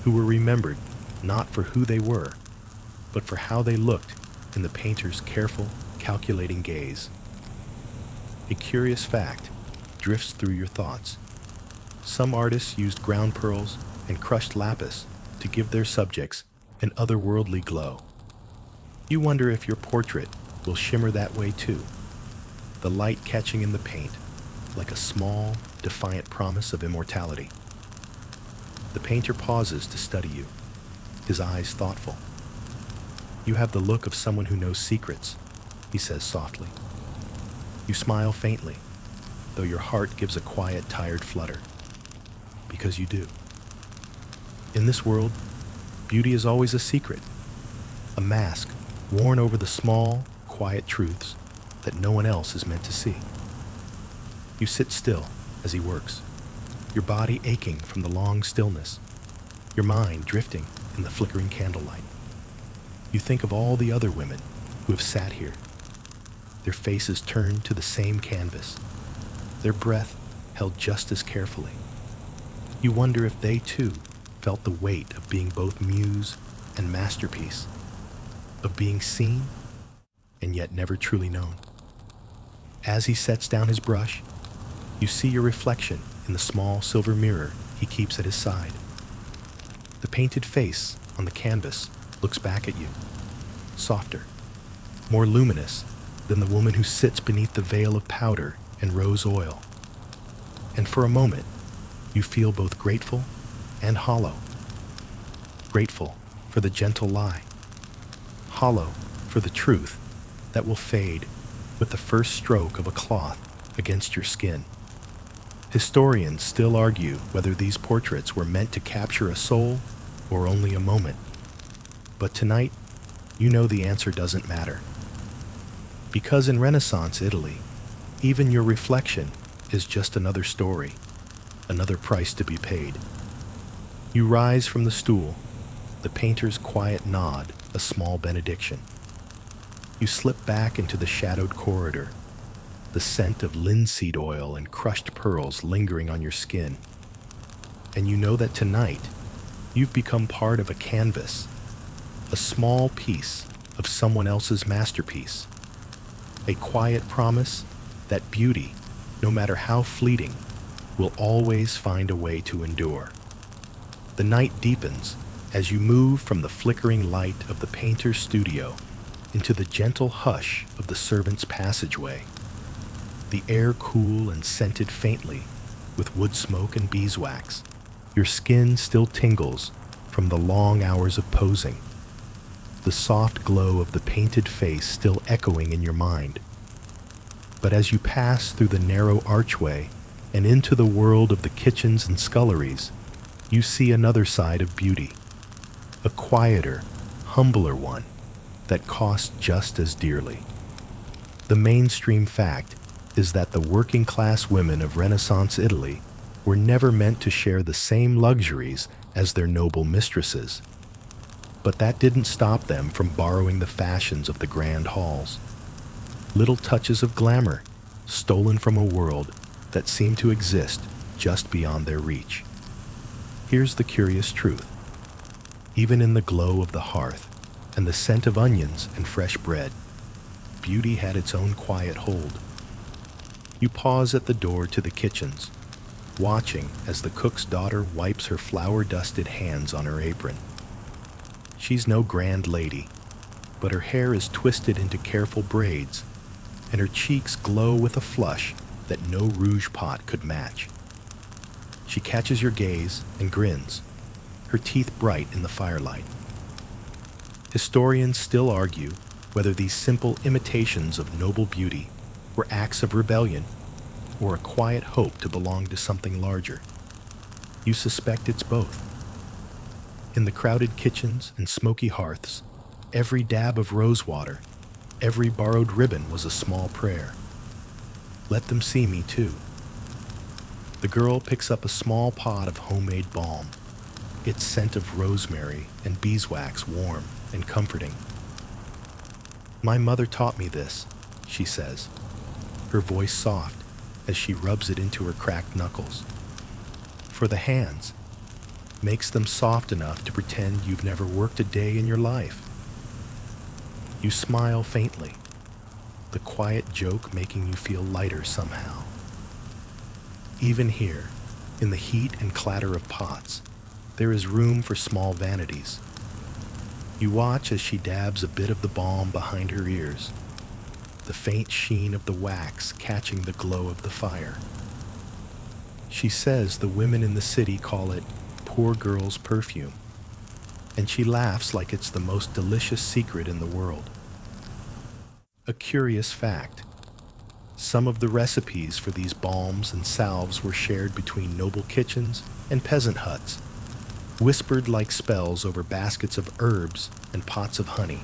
S1: who were remembered not for who they were, but for how they looked in the painter's careful, calculating gaze. A curious fact drifts through your thoughts. Some artists used ground pearls and crushed lapis to give their subjects an otherworldly glow. You wonder if your portrait will shimmer that way too, the light catching in the paint like a small, defiant promise of immortality. The painter pauses to study you, his eyes thoughtful. "You have the look of someone who knows secrets," he says softly. You smile faintly, though your heart gives a quiet, tired flutter. Because you do. In this world, beauty is always a secret, a mask worn over the small, quiet truths that no one else is meant to see. You sit still as he works, your body aching from the long stillness, your mind drifting in the flickering candlelight. You think of all the other women who have sat here, their faces turned to the same canvas, their breath held just as carefully. You wonder if they too felt the weight of being both muse and masterpiece, of being seen and yet never truly known. As he sets down his brush, you see your reflection in the small silver mirror he keeps at his side. The painted face on the canvas looks back at you, softer, more luminous than the woman who sits beneath the veil of powder and rose oil. And for a moment, you feel both grateful and hollow. Grateful for the gentle lie, hollow for the truth that will fade with the first stroke of a cloth against your skin. Historians still argue whether these portraits were meant to capture a soul or only a moment. But tonight, you know the answer doesn't matter. Because in Renaissance Italy, even your reflection is just another story, another price to be paid. You rise from the stool, the painter's quiet nod a small benediction. You slip back into the shadowed corridor, the scent of linseed oil and crushed pearls lingering on your skin. And you know that tonight, you've become part of a canvas, a small piece of someone else's masterpiece, a quiet promise that beauty, no matter how fleeting, will always find a way to endure. The night deepens as you move from the flickering light of the painter's studio into the gentle hush of the servants' passageway. The air cool and scented faintly with wood smoke and beeswax. Your skin still tingles from the long hours of posing, the soft glow of the painted face still echoing in your mind. But as you pass through the narrow archway and into the world of the kitchens and sculleries, you see another side of beauty, a quieter, humbler one that costs just as dearly. The mainstream fact is that the working-class women of Renaissance Italy were never meant to share the same luxuries as their noble mistresses. But that didn't stop them from borrowing the fashions of the grand halls. Little touches of glamour, stolen from a world that seemed to exist just beyond their reach. Here's the curious truth. Even in the glow of the hearth and the scent of onions and fresh bread, beauty had its own quiet hold. You pause at the door to the kitchens, watching as the cook's daughter wipes her flour-dusted hands on her apron. She's no grand lady, but her hair is twisted into careful braids, and her cheeks glow with a flush that no rouge pot could match. She catches your gaze and grins, her teeth bright in the firelight. Historians still argue whether these simple imitations of noble beauty were acts of rebellion or a quiet hope to belong to something larger. You suspect it's both. In the crowded kitchens and smoky hearths, every dab of rosewater, every borrowed ribbon was a small prayer. Let them see me too. The girl picks up a small pot of homemade balm, its scent of rosemary and beeswax warm and comforting. "My mother taught me this," she says, her voice soft as she rubs it into her cracked knuckles. For the hands, makes them soft enough to pretend you've never worked a day in your life. You smile faintly, the quiet joke making you feel lighter somehow. Even here, in the heat and clatter of pots, there is room for small vanities. You watch as she dabs a bit of the balm behind her ears, the faint sheen of the wax catching the glow of the fire. She says the women in the city call it poor girl's perfume, and she laughs like it's the most delicious secret in the world. A curious fact: some of the recipes for these balms and salves were shared between noble kitchens and peasant huts, whispered like spells over baskets of herbs and pots of honey.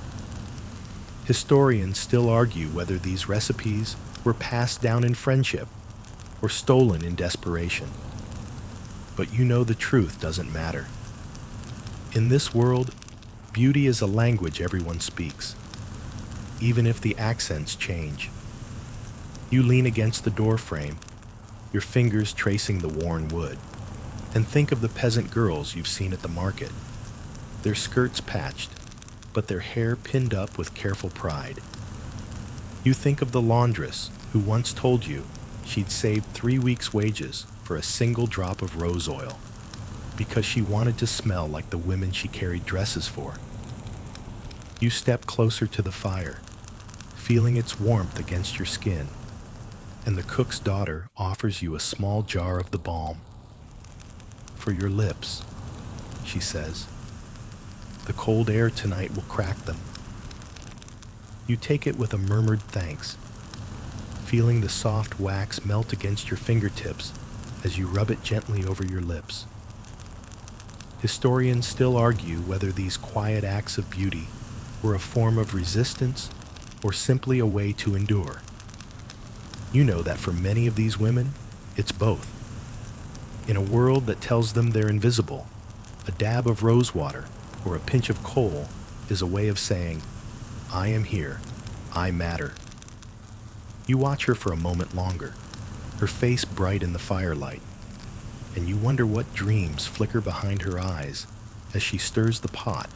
S1: Historians still argue whether these recipes were passed down in friendship or stolen in desperation. But you know the truth doesn't matter. In this world, beauty is a language everyone speaks, even if the accents change. You lean against the door frame, your fingers tracing the worn wood, and think of the peasant girls you've seen at the market, their skirts patched, but their hair pinned up with careful pride. You think of the laundress who once told you she'd saved 3 weeks' wages for a single drop of rose oil because she wanted to smell like the women she carried dresses for. You step closer to the fire, feeling its warmth against your skin, and the cook's daughter offers you a small jar of the balm. "For your lips," she says. "The cold air tonight will crack them." You take it with a murmured thanks, feeling the soft wax melt against your fingertips as you rub it gently over your lips. Historians still argue whether these quiet acts of beauty were a form of resistance or simply a way to endure. You know that for many of these women, it's both. In a world that tells them they're invisible, a dab of rosewater or a pinch of coal is a way of saying, "I am here, I matter." You watch her for a moment longer, her face bright in the firelight, and you wonder what dreams flicker behind her eyes as she stirs the pot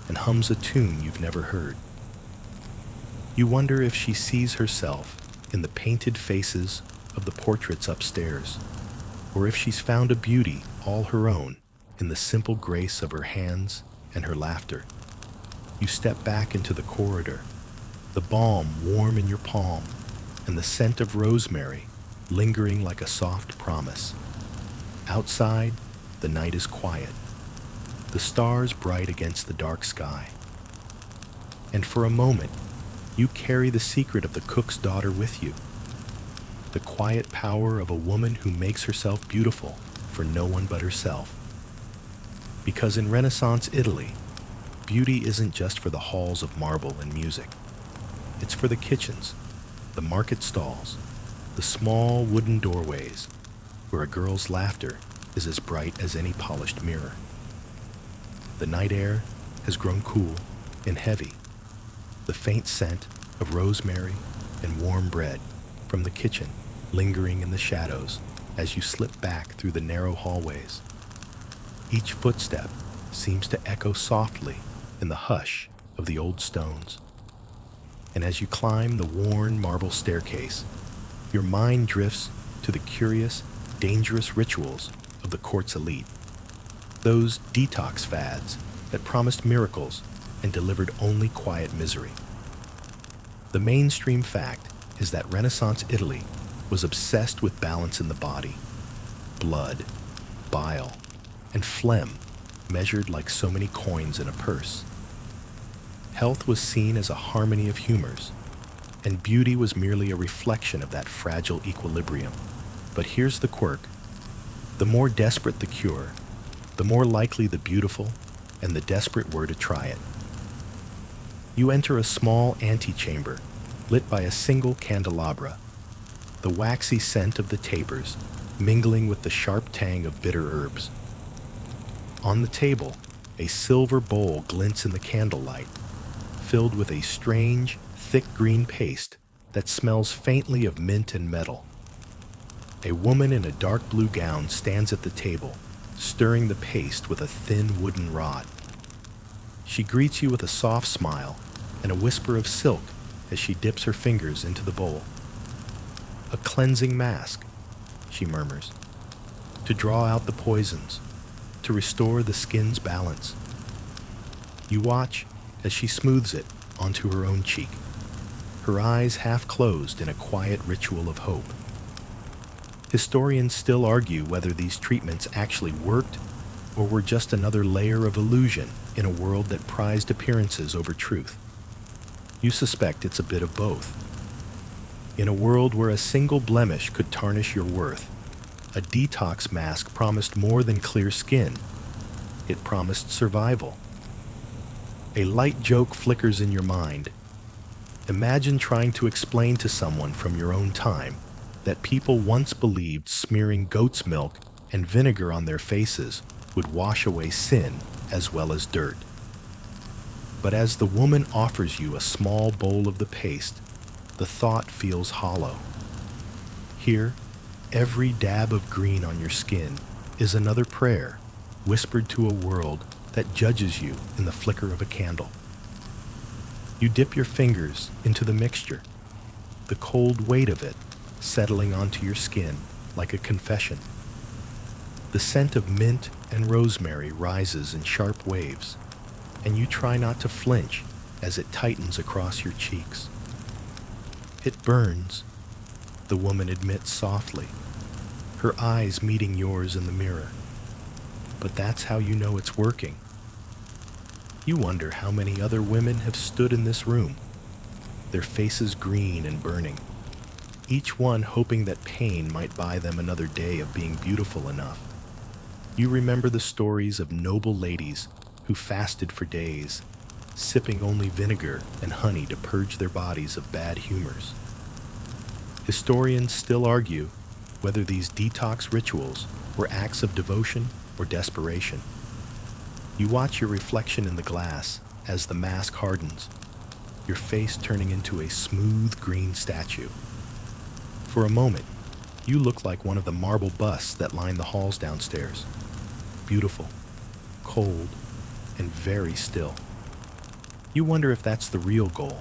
S1: and hums a tune you've never heard. You wonder if she sees herself in the painted faces of the portraits upstairs, or if she's found a beauty all her own in the simple grace of her hands and her laughter. You step back into the corridor, the balm warm in your palm, and the scent of rosemary lingering like a soft promise. Outside, the night is quiet, the stars bright against the dark sky. And for a moment, you carry the secret of the cook's daughter with you, the quiet power of a woman who makes herself beautiful for no one but herself. Because in Renaissance Italy, beauty isn't just for the halls of marble and music. It's for the kitchens, the market stalls, the small wooden doorways, where a girl's laughter is as bright as any polished mirror. The night air has grown cool and heavy, the faint scent of rosemary and warm bread from the kitchen lingering in the shadows as you slip back through the narrow hallways. Each footstep seems to echo softly in the hush of the old stones. And as you climb the worn marble staircase, your mind drifts to the curious, dangerous rituals of the court's elite. Those detox fads that promised miracles and delivered only quiet misery. The mainstream fact is that Renaissance Italy was obsessed with balance in the body. Blood, bile, and phlegm measured like so many coins in a purse. Health was seen as a harmony of humors, and beauty was merely a reflection of that fragile equilibrium. But here's the quirk. The more desperate the cure, the more likely the beautiful and the desperate were to try it. You enter a small antechamber lit by a single candelabra, the waxy scent of the tapers mingling with the sharp tang of bitter herbs. On the table, a silver bowl glints in the candlelight, filled with a strange, thick green paste that smells faintly of mint and metal. A woman in a dark blue gown stands at the table, stirring the paste with a thin wooden rod. She greets you with a soft smile and a whisper of silk as she dips her fingers into the bowl. "A cleansing mask," she murmurs, "to draw out the poisons, to restore the skin's balance." You watch as she smooths it onto her own cheek. her eyes half closed in a quiet ritual of hope. Historians still argue whether these treatments actually worked or were just another layer of illusion in a world that prized appearances over truth. You suspect it's a bit of both. In a world where a single blemish could tarnish your worth, a detox mask promised more than clear skin. It promised survival. A light joke flickers in your mind. Imagine trying to explain to someone from your own time that people once believed smearing goat's milk and vinegar on their faces would wash away sin as well as dirt. But as the woman offers you a small bowl of the paste, the thought feels hollow. Here, every dab of green on your skin is another prayer whispered to a world that judges you in the flicker of a candle. You dip your fingers into the mixture, the cold weight of it settling onto your skin like a confession. The scent of mint and rosemary rises in sharp waves, and you try not to flinch as it tightens across your cheeks. It burns, the woman admits softly, her eyes meeting yours in the mirror. But that's how you know it's working. You wonder how many other women have stood in this room, their faces green and burning, each one hoping that pain might buy them another day of being beautiful enough. You remember the stories of noble ladies who fasted for days, sipping only vinegar and honey to purge their bodies of bad humors. Historians still argue whether these detox rituals were acts of devotion or desperation. You watch your reflection in the glass as the mask hardens, your face turning into a smooth green statue. For a moment, you look like one of the marble busts that line the halls downstairs. Beautiful, cold, and very still. You wonder if that's the real goal,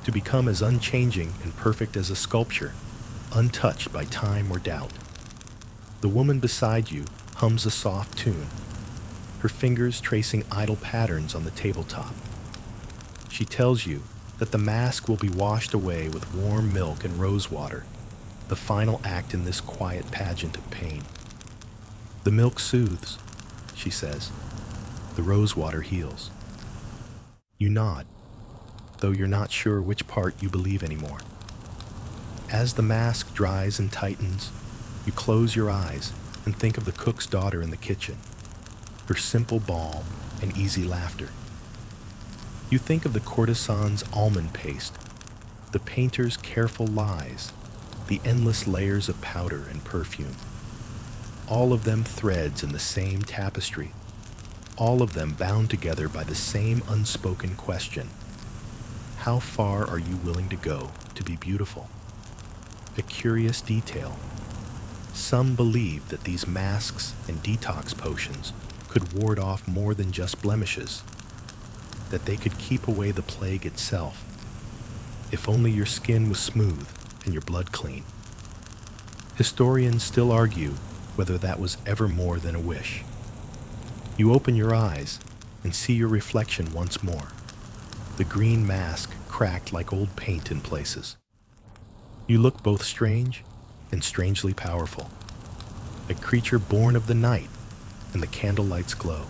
S1: to become as unchanging and perfect as a sculpture, untouched by time or doubt. The woman beside you hums a soft tune, her fingers tracing idle patterns on the tabletop. She tells you that the mask will be washed away with warm milk and rosewater, the final act in this quiet pageant of pain. The milk soothes, she says. The rosewater heals. You nod, though you're not sure which part you believe anymore. As the mask dries and tightens, you close your eyes and think of the cook's daughter in the kitchen, her simple balm and easy laughter. You think of the courtesan's almond paste, the painter's careful lies, the endless layers of powder and perfume. All of them threads in the same tapestry, all of them bound together by the same unspoken question. How far are you willing to go to be beautiful? A curious detail. Some believe that these masks and detox potions could ward off more than just blemishes, that they could keep away the plague itself, if only your skin was smooth and your blood clean. Historians still argue whether that was ever more than a wish. You open your eyes and see your reflection once more, the green mask cracked like old paint in places. You look both strange and strangely powerful, a creature born of the night and the candlelight's glow.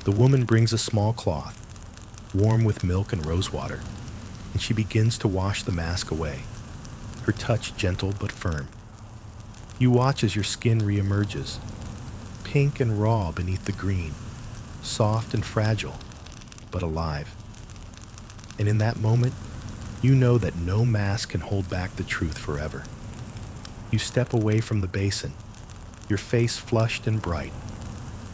S1: The woman brings a small cloth, warm with milk and rosewater, and she begins to wash the mask away, her touch gentle but firm. You watch as your skin reemerges, pink and raw beneath the green, soft and fragile, but alive. And in that moment, you know that no mask can hold back the truth forever. You step away from the basin, your face flushed and bright,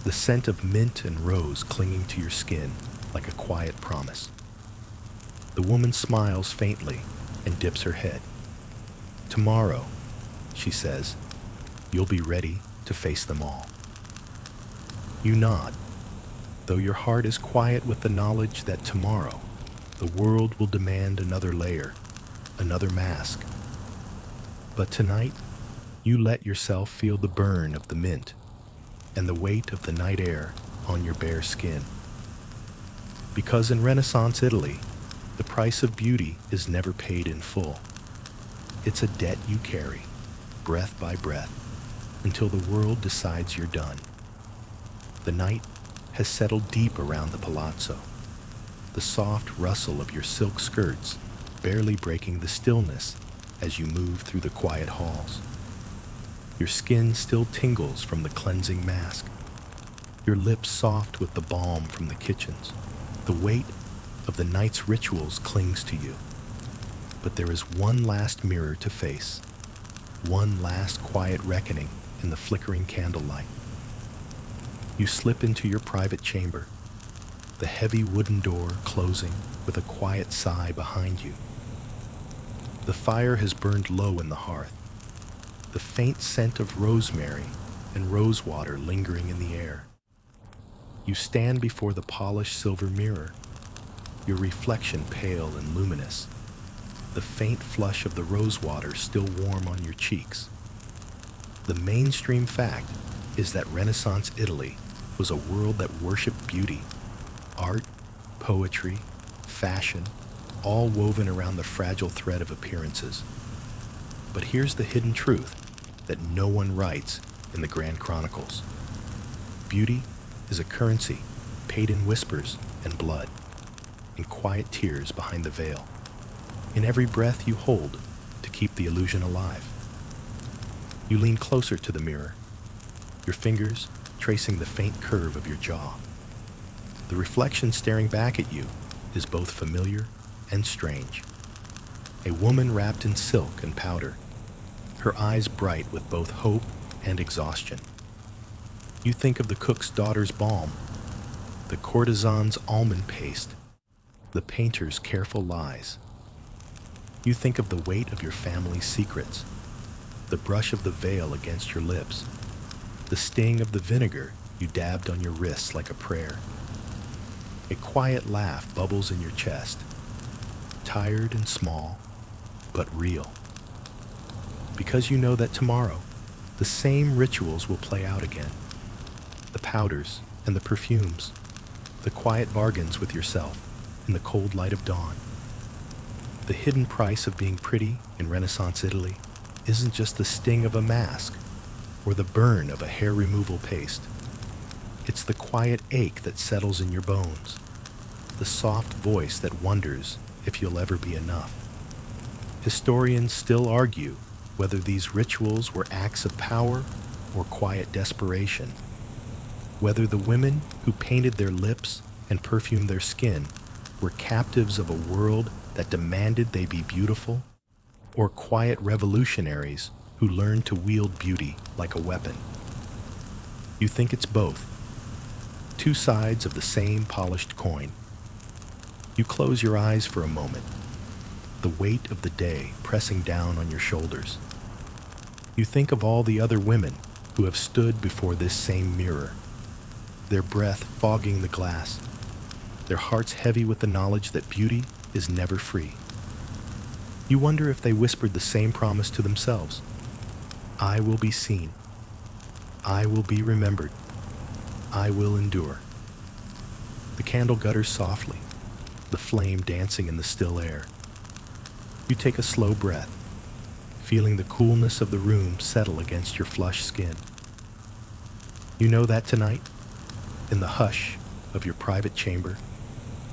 S1: the scent of mint and rose clinging to your skin like a quiet promise. The woman smiles faintly and dips her head. Tomorrow, she says, you'll be ready to face them all. You nod, though your heart is quiet with the knowledge that tomorrow the world will demand another layer, another mask. But tonight, you let yourself feel the burn of the mint and the weight of the night air on your bare skin. Because in Renaissance Italy, The price of beauty is never paid in full. It's a debt you carry, breath by breath, until the world decides you're done. The night has settled deep around the palazzo, the soft rustle of your silk skirts barely breaking the stillness as you move through the quiet halls. Your skin still tingles from the cleansing mask, your lips soft with the balm from the kitchens. The weight of the night's rituals clings to you. But there is one last mirror to face, one last quiet reckoning in the flickering candlelight. You slip into your private chamber, the heavy wooden door closing with a quiet sigh behind you. The fire has burned low in the hearth, the faint scent of rosemary and rosewater lingering in the air. You stand before the polished silver mirror, your reflection pale and luminous, the faint flush of the rosewater still warm on your cheeks. The mainstream fact is that Renaissance Italy was a world that worshipped beauty, art, poetry, fashion, all woven around the fragile thread of appearances. But here's the hidden truth that no one writes in the Grand Chronicles. Beauty is a currency paid in whispers and blood, in quiet tears behind the veil, in every breath you hold to keep the illusion alive. You lean closer to the mirror, your fingers tracing the faint curve of your jaw. The reflection staring back at you is both familiar and strange. A woman wrapped in silk and powder, her eyes bright with both hope and exhaustion. You think of the cook's daughter's balm, the courtesan's almond paste, the painter's careful lies. You think of the weight of your family's secrets, the brush of the veil against your lips, the sting of the vinegar you dabbed on your wrists like a prayer. A quiet laugh bubbles in your chest, tired and small, but real. Because you know that tomorrow, the same rituals will play out again. The powders and the perfumes, the quiet bargains with yourself in the cold light of dawn. The hidden price of being pretty in Renaissance Italy isn't just the sting of a mask or the burn of a hair removal paste. It's the quiet ache that settles in your bones, the soft voice that wonders if you'll ever be enough. Historians still argue whether these rituals were acts of power or quiet desperation, whether the women who painted their lips and perfumed their skin were captives of a world that demanded they be beautiful, or quiet revolutionaries who learned to wield beauty like a weapon. You think it's both, two sides of the same polished coin. You close your eyes for a moment, the weight of the day pressing down on your shoulders. You think of all the other women who have stood before this same mirror, their breath fogging the glass, their hearts heavy with the knowledge that beauty is never free. You wonder if they whispered the same promise to themselves. I will be seen. I will be remembered. I will endure. The candle gutters softly, the flame dancing in the still air. You take a slow breath, feeling the coolness of the room settle against your flushed skin. You know that tonight, in the hush of your private chamber,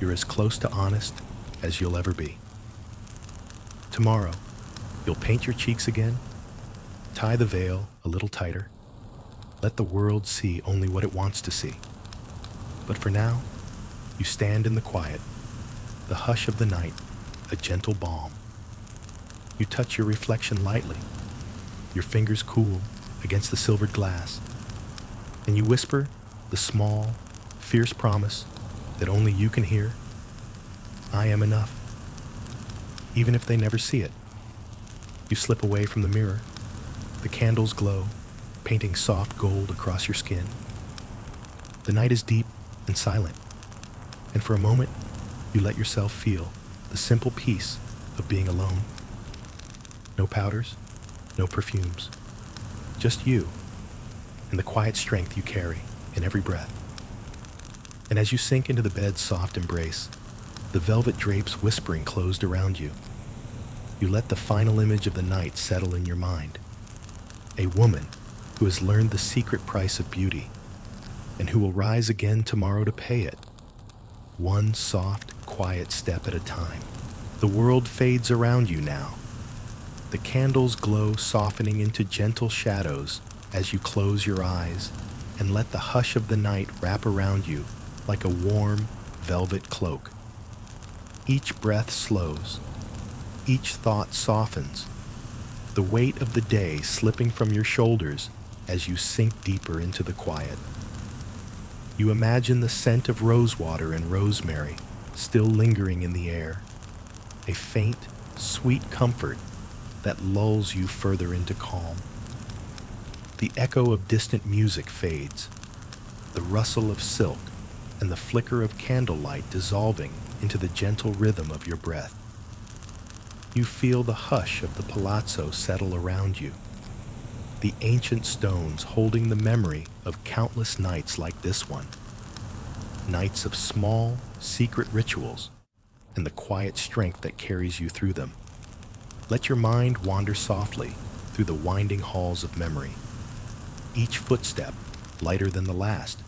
S1: you're as close to honest as you'll ever be. Tomorrow, you'll paint your cheeks again, tie the veil a little tighter, let the world see only what it wants to see. But for now, you stand in the quiet, the hush of the night, a gentle balm. You touch your reflection lightly, your fingers cool against the silvered glass, and you whisper the small, fierce promise that only you can hear. I am enough. Even if they never see it. You slip away from the mirror. The candles glow, painting soft gold across your skin. The night is deep and silent, and for a moment, you let yourself feel the simple peace of being alone. No powders, no perfumes, just you and the quiet strength you carry in every breath. And as you sink into the bed's soft embrace, the velvet drapes whispering closed around you. You let the final image of the night settle in your mind. A woman who has learned the secret price of beauty and who will rise again tomorrow to pay it, one soft, quiet step at a time. The world fades around you now. The candles glow, softening into gentle shadows as you close your eyes and let the hush of the night wrap around you like a warm, velvet cloak. Each breath slows. Each thought softens, the weight of the day slipping from your shoulders as you sink deeper into the quiet. You imagine the scent of rosewater and rosemary still lingering in the air, a faint, sweet comfort that lulls you further into calm. The echo of distant music fades, the rustle of silk and the flicker of candlelight dissolving into the gentle rhythm of your breath. You feel the hush of the palazzo settle around you, the ancient stones holding the memory of countless nights like this one, nights of small, secret rituals and the quiet strength that carries you through them. Let your mind wander softly through the winding halls of memory, each footstep lighter than the last,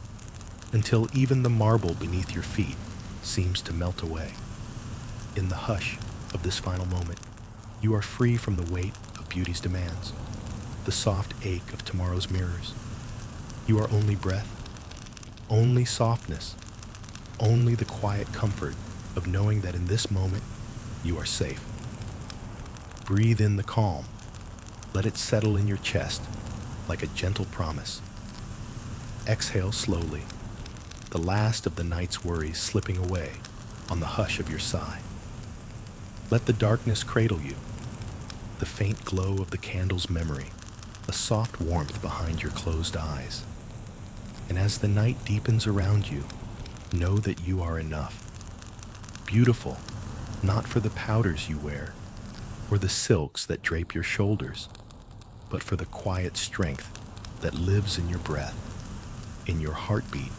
S1: until even the marble beneath your feet seems to melt away. In the hush of this final moment, you are free from the weight of beauty's demands, the soft ache of tomorrow's mirrors. You are only breath, only softness, only the quiet comfort of knowing that in this moment you are safe. Breathe in the calm. Let it settle in your chest like a gentle promise. Exhale slowly, the last of the night's worries slipping away on the hush of your sigh. Let the darkness cradle you, the faint glow of the candle's memory, a soft warmth behind your closed eyes. And as the night deepens around you, know that you are enough. Beautiful, not for the powders you wear or the silks that drape your shoulders, but for the quiet strength that lives in your breath, in your heartbeat,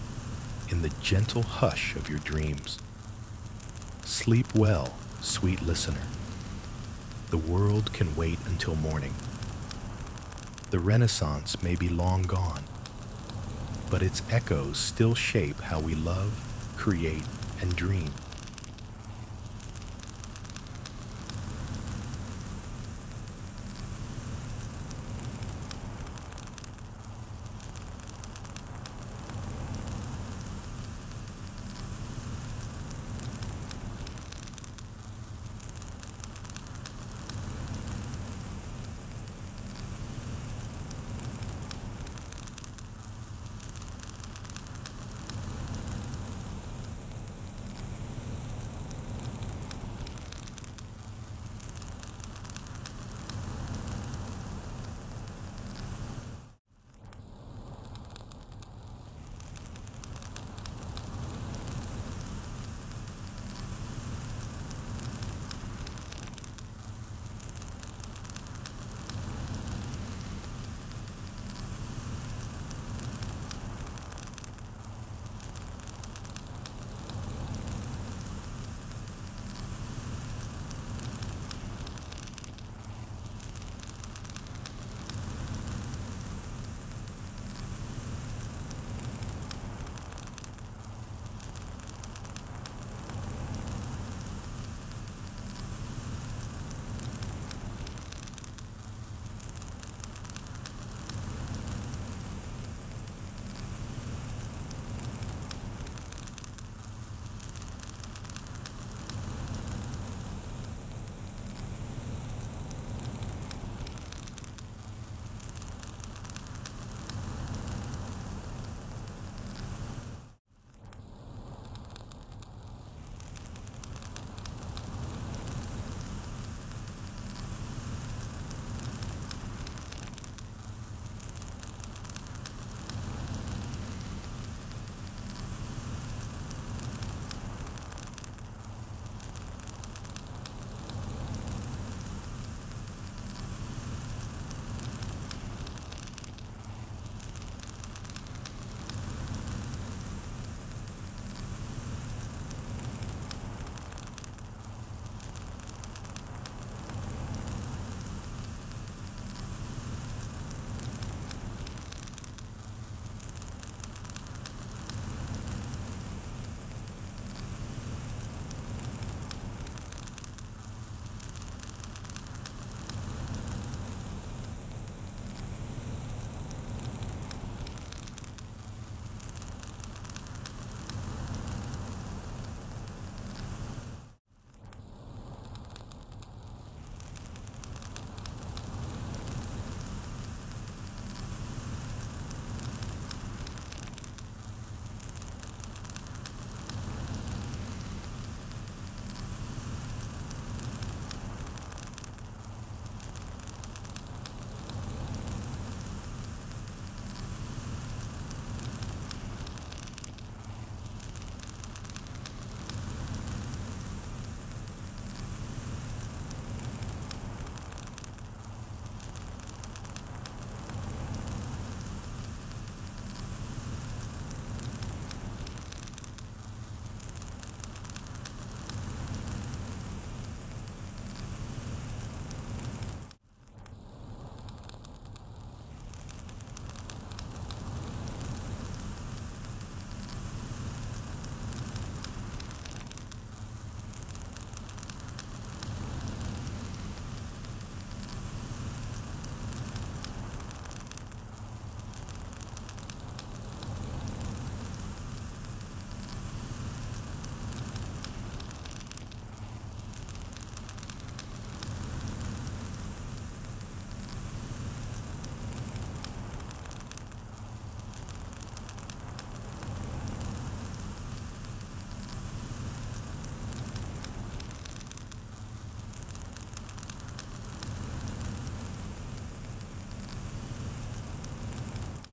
S1: in the gentle hush of your dreams. Sleep well, sweet listener. The world can wait until morning. The Renaissance may be long gone, but its echoes still shape how we love, create, and dream.